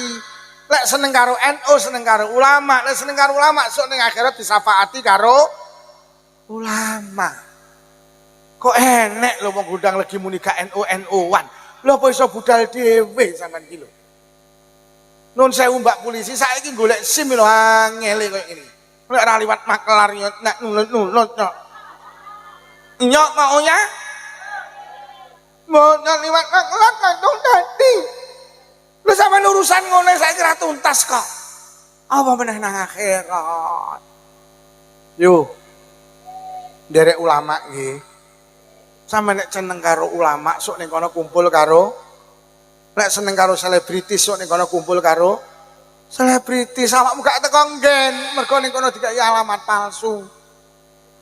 Lek seneng karo NU, seneng karo ulama, lek seneng karo ulama isuk ning akhirat disafaati karo ulama. Kok enek lho wong Gundang Legi muni gak NU-NU-an. Lho apa iso budal dhewe sampean iki lho. Nun sewu Mbak polisi saiki golek SIM lho angele koyo ngene. Lek ora liwat maklar yo nek nulut. Nyok maunya? Mau liwat maklar kadung dadi. Lu sampean urusan ngono saiki ra tuntas kok. Apa meneh nang akhirat. Yo, Derek ulama nggih. Sampe nek seneng karo ulama sok ning kono kumpul karo nek seneng karo selebritis sok ning kono kumpul karo selebritis. Awakmu gak teko nggen mergo ning kono dikai alamat palsu.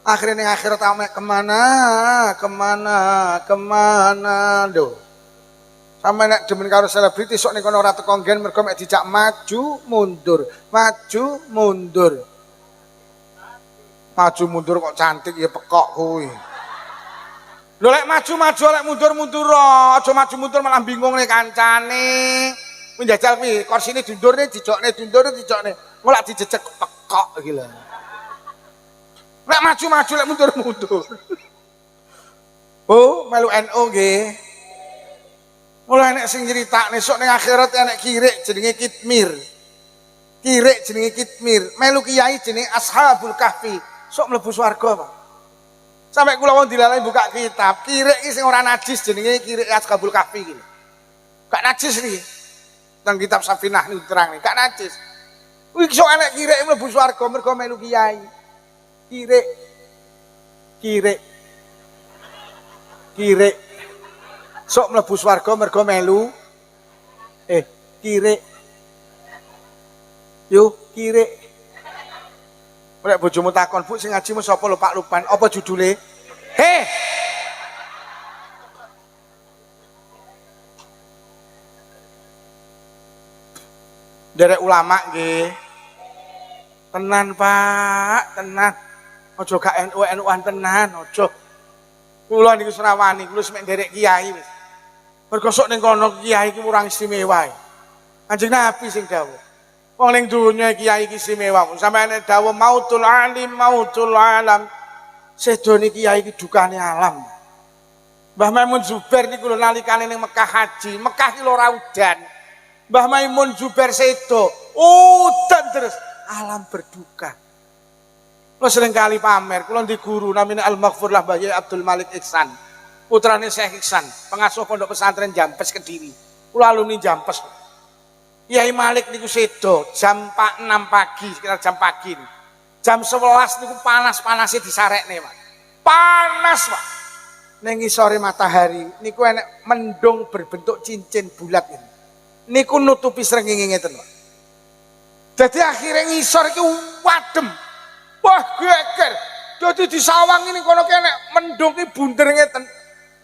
Akhirnya ning akhirat awake kemana lho. Sampe nek demen karo selebritis sok ning kono ora teko nggen mergo mek dijak maju mundur kok cantik ya pekok kuwi. Lho lek maju lek mundur aja maju mundur malah bingung nih kancane. Kuwi njajal piye? Korsine dundurne dijokne. Mulak dijejek pekok iki lho. Lek maju lek mundur. Oh, melu NU nggih. Mulai nek sing nyritakne sok ning akhirat enek kirik jenenge Kitmir. Melu kiai jenenge Ashabul Kahfi. Sok mlebu swarga, Pak. Sampai kula wong dilalai buka kitab, kirik iki sing ora najis jenenge kirik Ashabul Kahfi iki. Gak najis iki. Nang kitab Safinah niku terang nih, gak najis. Kuwi sok enek kirik mlebu swarga mergo melu kiai. Kirik. Sok mlebu swarga mergo melu kirik. Nek bojomu takon, "Bu sing ngajimu sapa lho Pak Lupan? Apa judule?" Derek ulama nggih. Tenan Pak, tenan. Aja gak NU-an tenan, aja. Kula niku Serawani, kula semek derek kiai wis. Mergo sok ning kono kiai iki kurang istimewa. Kanjeng Nabi sing dawuh. Wong ning dunya kiai iki istimewa. Sampeyan dawuh mautul alim, mautul alam. Sedone kiai iki dukane alam. Mbah Maimun Zubair niku lho nalikane ning Mekah haji, Mekah ki lho ora udan. Mbah Maimun Zubair sedo, udan terus, alam berduka. Kula sering kali pamer, kula ndi guru namine Al-Maghfur lah Mbah Abdul Malik Ihsan. Putrane Syekh Ihsan, pengasuh pondok pesantren Jampes Kediri. Kula alumni Jampes. Kiai Malik niku sedo jam 6 pagi, sekitar jam pagi. Jam 11 niku panas-panase disarekne, Pak. Panas, Pak. Ning ngisore matahari niku enek mendung berbentuk cincin bulat ini. Niku nutupi srengenge ngeten, Pak. Dadi akhire ngisor iki wadem. Wah, geger. Dadi disawang ini kono enek mendung iki bunder ngeten.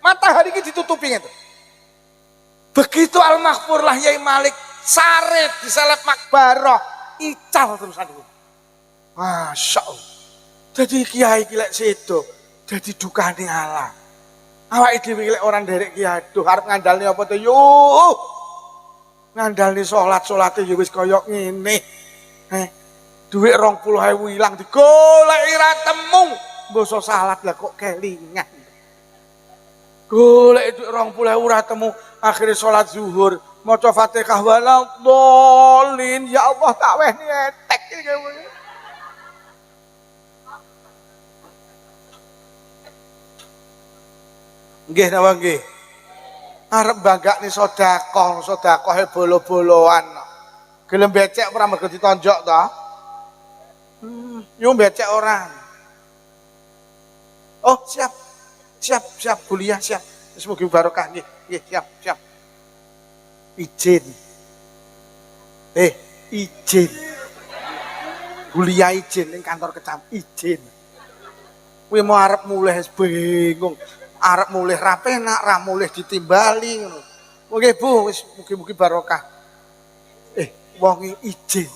Matahari iki ditutupi ngeten. Begitu Al-Maghfur lah Yai Malik saret diselep makbaroh ical terusan itu. Masya Allah. Jadi kiai kilek sedo, jadi dukane Allah. Awake dhewe kilek orang derek kiai, aduh arep ngandalne apa to yo? Ngandalne salate ya wis kaya ngene. Duit 20.000 ilang digoleki ra temu. Mbasa salat lah kok kelingan. Golek duit 20.000 ora temu, akhire salat zuhur. Maca Fatihah waladhdallin, ya Allah tak wehni entek iki. Nggih napa nggih? Arep banggakne sedekah bolo-boloan. Gelem becek ora mergo ditonjok to? Yo becek ora. Oh, siap kuliah siap. Semoga barokah nggih. Nggih, siap. Izin. Kuliah izin ning kantor kecamatan izin. Kuwi mau arep mulih bingung. Arep mulih ra penak, ra mulih ditimbali ngono. Nggih Bu, wis mugi-mugi barokah. Wong izin.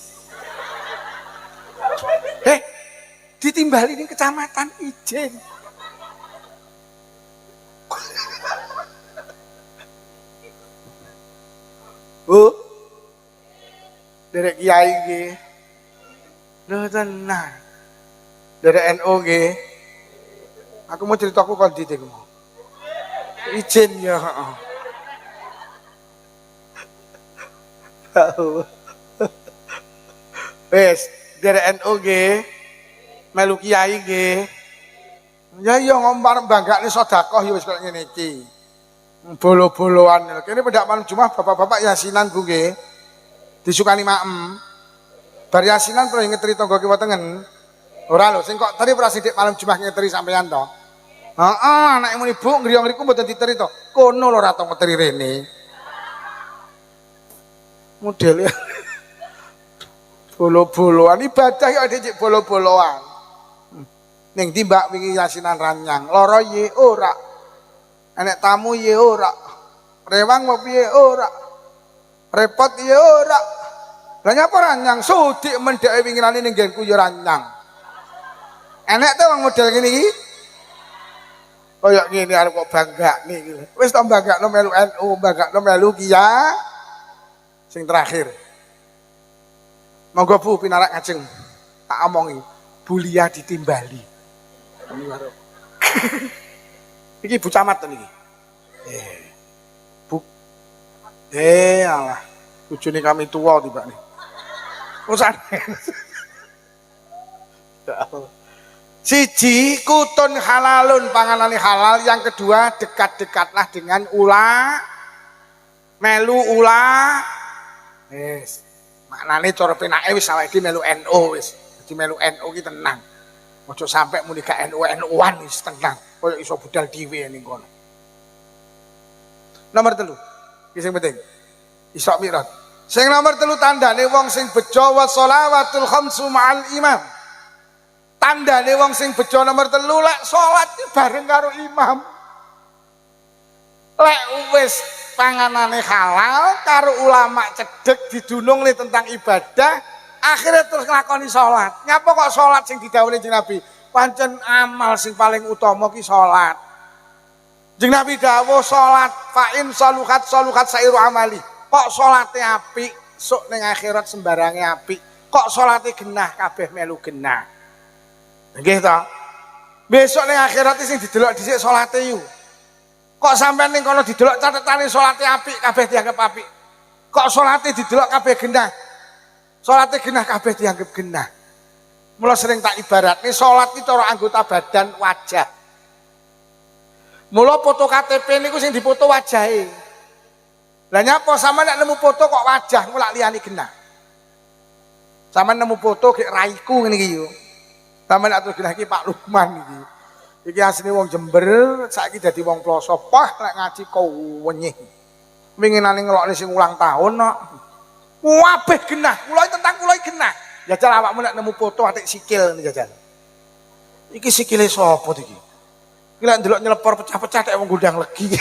Ditimbali ning kecamatan izin. Bu, derek kiai nggih. Lho tenan. Derek NU nggih. Aku mau ceritaku kon ndi iki. Izin ya, heeh. Wes, derek NU nggih. Melu kiai nggih. Ya iya ngompar banggakne sedekah ya wis kok ngene iki. Bolo-boloan. Kene pendak malam Jumat bapak-bapak yasinan Bu nggih. Disukani maem. Bar yasinan perlu ngetri tangga kiwa tengen. Ora lho, sing kok teri ora sithik malam Jumat ngeteri sampean to. Heeh, anake muni Bu ngriyo ngriku mboten diteri to. Kono lho ora tau ngeteri rene. Modele bolo-boloan ibadah kok dicik bolo-boloan. Ning ndi Mbak wingi yasinan ranyang, lara ye ora. Enek tamu ye ora. Rewang mau piye ora. Repot ye ora. Lah nyapa ranyang sudik mendheke wingine ning nggenku ya ranyang. Enek tuh wong model ngene iki. Kaya ngene arep kok banggakne iki. Wis to banggakno melu NU, banggakno melu ki ya. Sing terakhir. Monggo Bu pinarak ngajeng. Tak omongi, Bulia ditimbali. Iki Bu Camat to niki. Bu. Alah. Bojone kami tua tibane. Urusan. Siji kutun halalun panganane halal, yang kedua dekat-dekatlah dengan melu wis maknane cara penake wis awake melu NU wis dadi melu NU ki tenang aja sampe muni gak NU-NU-an wis tenang koyo iso budal dhewe ning kono. Nomor 3 iki sing penting iso mirat. Sing nomor 3 tandane wong sing bejo wa sholawatul khamsu ma'al imam. Tandane wong sing bejo nomor 3 lek salat bareng karo imam. Lek wis panganane halal karo ulama cedhek didunungne tentang ibadah, akhirnya terus nglakoni salat. Nyapa kok salat sing didhawuhi Kanjeng Nabi? Pancen amal sing paling utama ki salat. Kanjeng Nabi dawuh salat fa in saluhat sairu amali. Kok salate apik, sok ning akhirat sembarange apik. Kok salate genah kabeh melu genah. Nggih to. Besok ning akhirat sing didelok dhisik salate yu. Kok sampean ning kono didelok catetane salate apik kabeh dianggap apik. Kok salate didelok kabeh genah. Salate genah kabeh dianggap genah. Mula sering tak ibaratne salat iki cara anggota badan wajah. Mula foto KTP niku sing dipoto wajahe. Lah nyapa sampean nek nemu foto kok wajah mulak liyane genah. Sampean nemu foto gek raiku ngene iki yo. Sampeyan atur genah iki Pak Lukman iki. Iki asline wong Jember, saiki dadi wong Ploso. Pah lek ngaji kok wenyih. Winginane ngelokne sing ulang tahun kok. Kabeh genah, kula tentang kula genah. Jajal awakmu nek nemu foto atik sikil nih jajal. Iki sikile sapa iki? Iki lek ndelok nyelepor pecah-pecah tek wong gundang legi.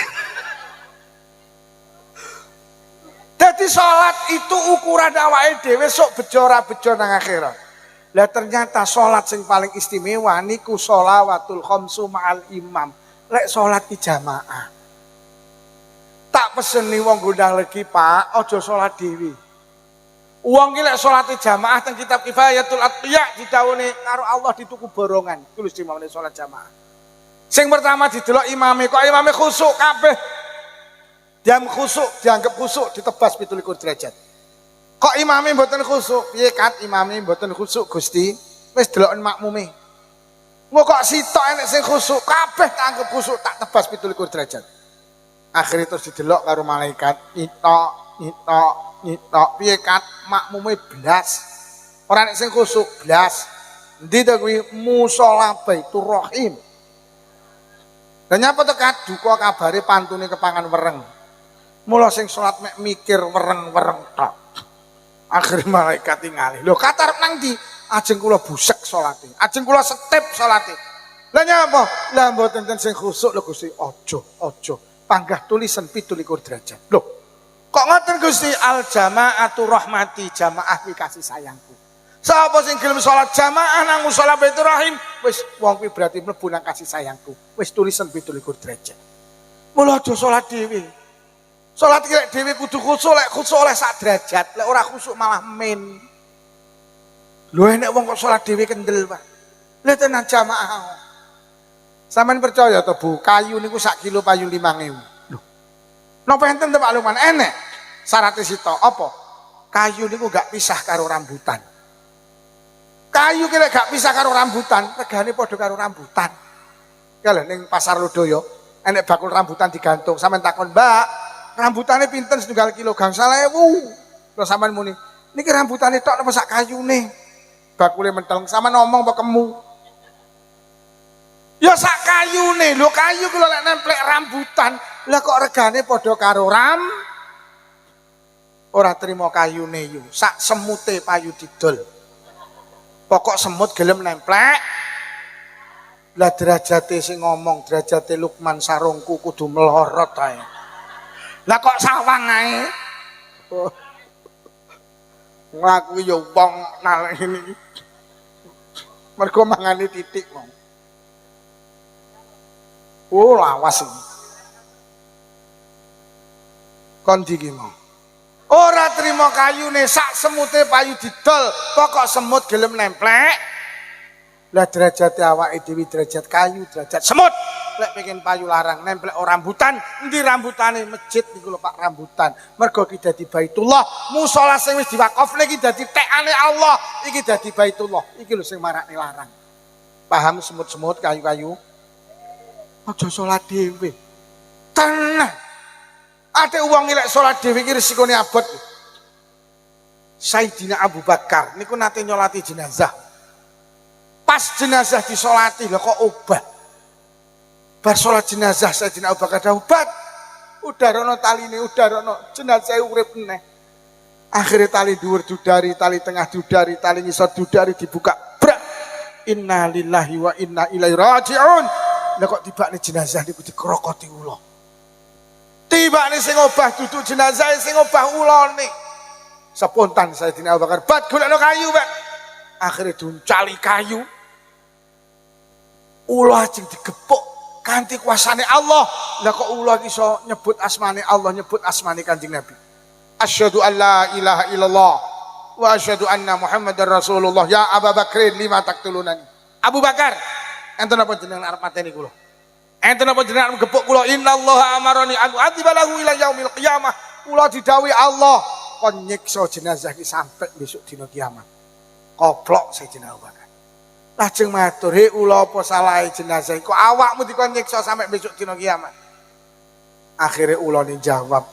Dadi salat itu ukuran awake dhewe sok bejo ora bejo nang akhirat. Lah ternyata salat sing paling istimewa niku sholawatul khamsu ma'al imam. Lek salat ki jamaah. Tak peseni wong gondang legi, Pak, aja salat dhewe. Wong ki lek salate jamaah teng kitab Kifayatul Atqiya didhawuhi karo Allah dituku borongan. Kuwi istimewane salat jamaah. Sing pertama didelok imame, kok imame khusuk kabeh. Diam khusuk, dianggap khusuk ditebas 17 derajat. Kok imame mboten khusuk? Piye kat imame mboten khusuk Gusti? Wis deloken makmume. Engko kok sitok enek sing khusuk, kabeh tak anggap khusuk tak tebas 17 derajat. Akhire terus didelok karo malaikat, nyitok. Piye kat makmume blas. Ora enek sing khusuk, blas. Endi to kuwi musala Baitur Rahim. Lah nyapa tekat duka kabare pantune kepangan wereng. Mula sing salat mek mikir wereng-wereng tok. Akhire malaikat ngalih. Lho katarep nang ndi? Ajeng kula busek salate. Ajeng kula setip salate. Lah nyapa? Lah mboten ten sing khusuk lho Gusti. Aja. Panggah tulisan 17 derajat. Lho. Kok ngoten Gusti? Al jamaatu rahmati, jamaah kuwi kasih sayangku. Sapa sing gelem salat jamaah nang musala Baitur Rahim, wis wong kuwi berarti mlebu nang kasih sayangku. Wis tulisan 17 derajat. Mula aja salat dhewe. Salat iki lek dhewe kudu khusuk, lek khusuk oleh sak derajat, lek ora khusuk malah min. Lho enek wong kok salat dhewe kendel, Pak. Lha tenan jamaah. Sampeyan percaya to, Bu, kayu niku sak kilo payu 5.000. Lho. Napa enten to Pak Lukman? Enek. Syaratnya sitok apa? Kayu niku gak pisah karo rambutan. Kayu ki lek gak pisah karo rambutan, regane padha karo rambutan. Kalau ning pasar Lodaya, enek bakul rambutan digantung, sampeyan takon, "Mbak, rambutane pinten setunggal kilo?" Gangsal 1.000. Terus sampean muni, "Niki rambutane tok napa sak kayune?" bakule mentel sama ngomong apa kemu. Ya sak kayune lho, kayu ku lek nemplek rambutan, lah kok regane padha karo ora trimo kayune yu, sak semute payu didol. Pokok semut gelem nemplek. Lah derajate sing ngomong, derajate Lukman sarungku kudu melorot ae. Lah kok sawang ae. Ngaku ya wong nalek ini. Mergo mangane titik wong. Oh lawas ini. Kon iki mau. Ora trimo kayune sak semute payu didol, pokok semut gelem nemplek. Lah derajate awake dhewe derajat kayu, derajat semut. Lek pengen payu larang nemplek ora rambutan, endi rambutane masjid niku lho Pak rambutan. Mergo iki dadi Baitullah, musala sing wis diwakofne iki dadi tekane Allah, iki dadi Baitullah. Iki lho sing marakne larang. Paham semut-semut kayu-kayu? Aja salat dhewe. Tenang. Ada uang lek salat dhewe iki resikone abot. Sayyidina Abu Bakar niku nate nyolati jenazah. Pas jenazah disolati lho kok obah. Bar salat jenazah Sayyidina Abu Bakar obat. Udarono taline udarono jenazah urip meneh. Akhire tali dhuwur dudari, tali tengah dudari, tali ngisor dudari dibuka. Brak. Inna lillahi wa inna ilaihi raji'un. Lah kok tibane jenazah niku dikrokoti ula. Tibane sing obah duduk jenazah sing obah ulane. Spontan Sayyidina Abu Bakar, "Bat golekno kayu, Pak." Akhire duncali kayu. Ula sing digepuk kanthi kuasane Allah. Lah kok ula iso nyebut asmane Allah, nyebut asmane Kanjeng Nabi. Asyhadu an la ilaha illallah wa asyhadu anna Muhammadar Rasulullah. Ya Abu Bakrin lima taktulunani. Abu Bakar, enten apa jenengan arep mateni kula? Enten apa jenengan gepuk kula? Innallaha amarani an u'adziba lahu ila yaumil qiyamah. Kula didhawuhi Allah kon nyiksa jenazah iki sampai besok dina kiamat. Koplok Sayyidina Abu Bakar. Lajeng matur, "He ula apa salahe jenazah iku awakmu dikon nyiksa sampai besok dina kiamat?" Akhire ula jawab,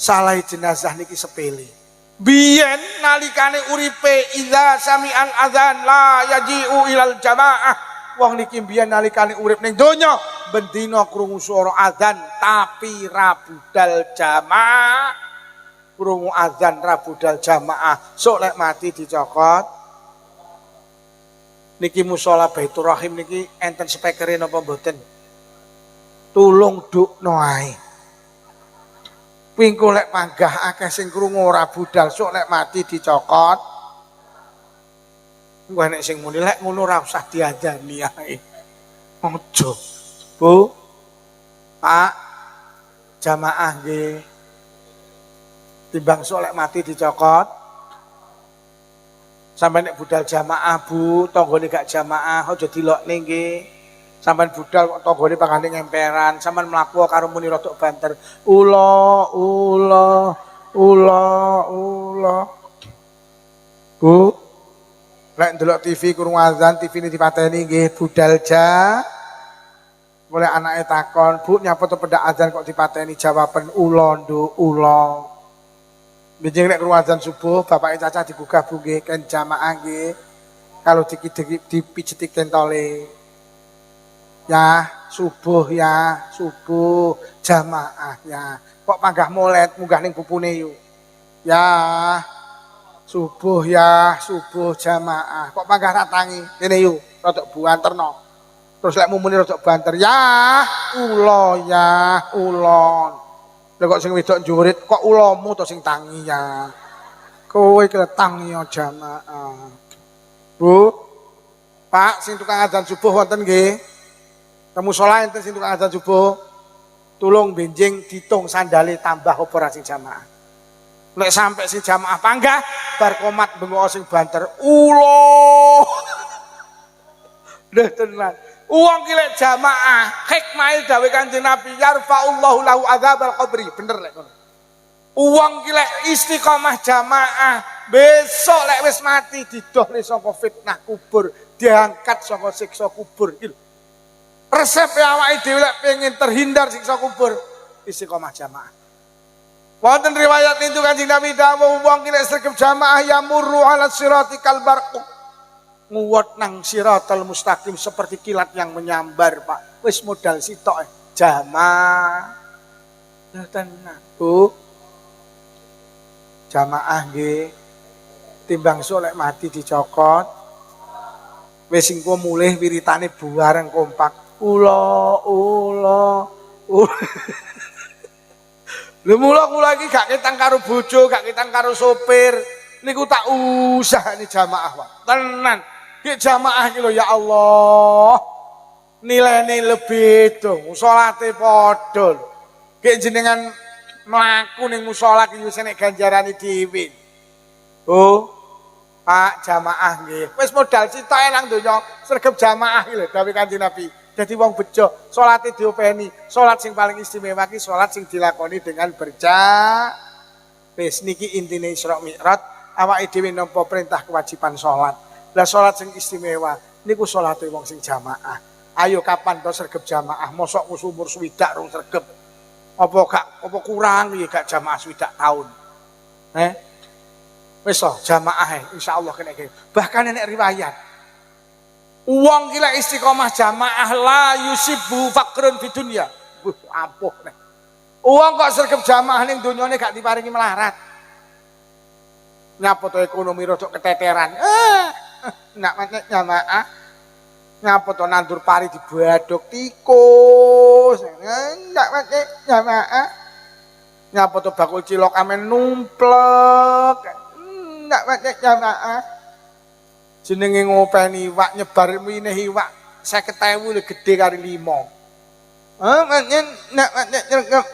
"Salahe jenazah niki sepele. Biyen nalikane uripe idza sami'al adzan la yaji'u ilal jamaah." Wong niki biyen nalikane urip ning donya bendina krungu swara adzan tapi ra budal jamaah. Krungu adzan ra budal jamaah, sok lek mati dicokot. Niki musala Baitur Rahim niki enten spekere napa mboten? Tulung dukno ae. Pingko lek panggah akeh sing krungu ora budal, sok lek mati dicokot. Engko nek sing muni lek ngono ora usah diajani ae. Aja. Bu. Pak. Jamaah nggih. Timbang sok lek mati dicokot. Sampai nek budal jamaah Bu, tanggane gak jamaah aja dilokne nggih. Sampeyan budal kok tanggane pangane ngemperan, sampeyan mlaku karo muni rodok banter. Ula. Bu, lek ndelok TV kurung azan, TV ini dipateni nggih budal Mulai anake takon, "Bu, nyapa to pendak azan kok dipateni?" Jawaban ula nduk ula. Bijing nek krungu azan subuh, bapake Caca digugah Bu nggih, kan jamaah nggih. Kalau dipijeti kentole. Ya, subuh jamaah ya. Kok panggah molet munggah ning pupune yu. Ya, subuh jamaah. Kok panggah ratangi ngene yu, rodok buanterno. Terus lek mumuni rodok banter, ya ulon. Lha kok sing wedok njurit kok ulamu to sing tangi ya. Kowe iki tangi ya jamaah. Bu. Pak sing tukang adzan subuh wonten nggih? Temu salat enten sing tukang adzan subuh. Tulung benjing ditung sandale tambah apa ra sing jamaah. Lek sampai sing jamaah panggah bar komat bengok sing banter ulo. Lha tenan. Uang kilek jamaah, hikmah dawe Kanjeng Nabi yarfa'ullahu lahu adzabal qabri, bener lek ngono. Uang kilek istiqomah jamaah, besok lek wis mati didohne saka fitnah kubur, diangkat saka siksa kubur iki. Resep awake dhewe lek pengen terhindar siksa kubur, istiqomah jamaah. Wonten riwayat itu Kanjeng Nabi dawuh uang kilek sregep jamaah yamurru ala sirati kal barq. nguwat nang siratal mustaqim seperti kilat yang menyambar, Pak. Wis modal sitok jamaah. Ya tenan, Bu. Jamaah nggih. Timbang solek mati dicokot. Wis engko mulih wiritane buareng kompak. Ula. Lha mula iki gak ketang karo bojo, gak ketang karo sopir. Niku tak usahane jamaah, Pak. Tenan. Ki jamaah iki lho ya Allah. Nilainya lebih dong, salate padha. Ki jenengan mlaku ning musala ki wis enek ganjarane dhewe. Oh. Pak jamaah nggih. Wis modal citoke nang donya sregep jamaah iki lho dawuh Kanjeng Nabi. Dadi wong bejo, salate diopeni. Salat sing paling istimewa ki salat sing dilakoni dengan wis niki intine Isra Mi'raj, awake dhewe nampa perintah kewajiban salat. Lah salat sing istimewa niku salate wong sing jamaah. Ayo kapan to sregep jamaah? Mosok umur swidak rong sregep. Apa kurang piye gak jamaah swidak taun. Wis jamaah insyaallah kena iki. Bahkan nek riwayat wong ki lek istiqomah jamaah la yusibu faqrun fi dunya. Ampuh nek. Wong kok sregep jamaah ning donyane gak diparingi melarat. Nyapa to ekonomi rodok keteteran. Nak macet jamaah. Nyapa to nandur pari dibadhok tikus. Nak macet jamaah. Nyapa to bakul cilok amen numplek. Ndak macet jamaah. Jenenge ngopeni iwak nyebar mineh iwak 50.000 lho gede kari 5. Ndak macet nyergep.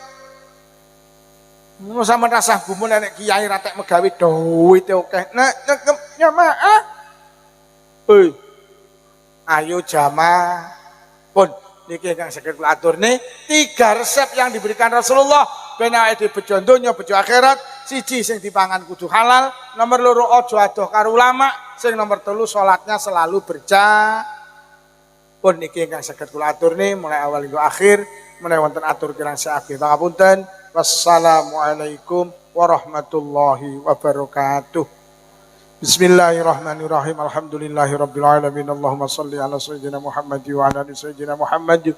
Mun sampean rasah gumun nek kiai ratek megawe duwite akeh. Nek nyergep jamaah. Hei. Ayo jamaah. Pun niki kang saged kula aturne 3 resep yang diberikan Rasulullah ben awake bejo donya bejo akhirat. Siji sing dipangan kudu halal, nomor 2 aja adoh karo ulama, sing nomor 3 salatnya selalu pun niki ingkang saged kula aturne mulai awal hingga akhir menawi wonten atur kirang saabeh pangapunten. Wassalamualaikum warahmatullahi wabarakatuh. Bismillahirrahmanirrahim. Alhamdulillahirabbil alamin. Allahumma shalli ala sayyidina Muhammad wa ala ali sayyidina Muhammad.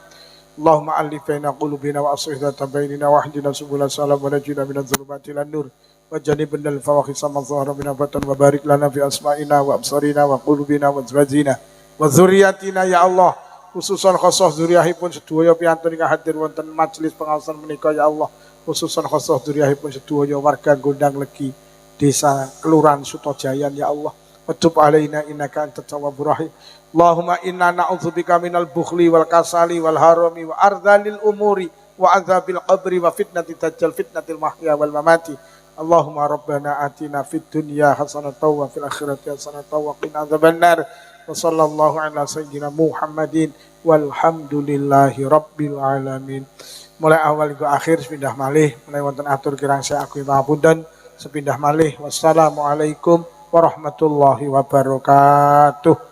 Allahumma alif baina qulubina wa aslih dzata bainina wa hdina subulal salam wa najina minadz dzulumati ilan nur wa jannibna al fawahisha ma dhahara minha batan wa barik lana fi asma'ina wa absarina wa qulubina wa azwajina wa dzurriyyatina ya Allah. Khususan khosoh dzurriyyahipun sedaya piantun ingkang hadir wonten majelis pengaosan menika ya Allah. Khususan khosoh dzurriyyahipun sedaya warga Gondang Legi Desa Kelurahan Sutojayan ya Allah. Watub alaina innaka antat tawwabur rahim. Allahumma inna na'udzubika minal bukhli wal kasali wal harami wa ardhalil umuri wa adzabil qabri wa fitnati dajjal fitnatil mahya wal mamati. Allahumma rabbana atina fid dunya hasanatan wa fil akhirati hasanatan wa qina adzabannar. Wa sallallahu ala sayyidina Muhammadin walhamdulillahi rabbil alamin. Mulai awal ke akhir sepindah malih mulai wonten atur kirang saya akui pangapunten sepindah malih. Wassalamualaikum warahmatullahi wabarakatuh.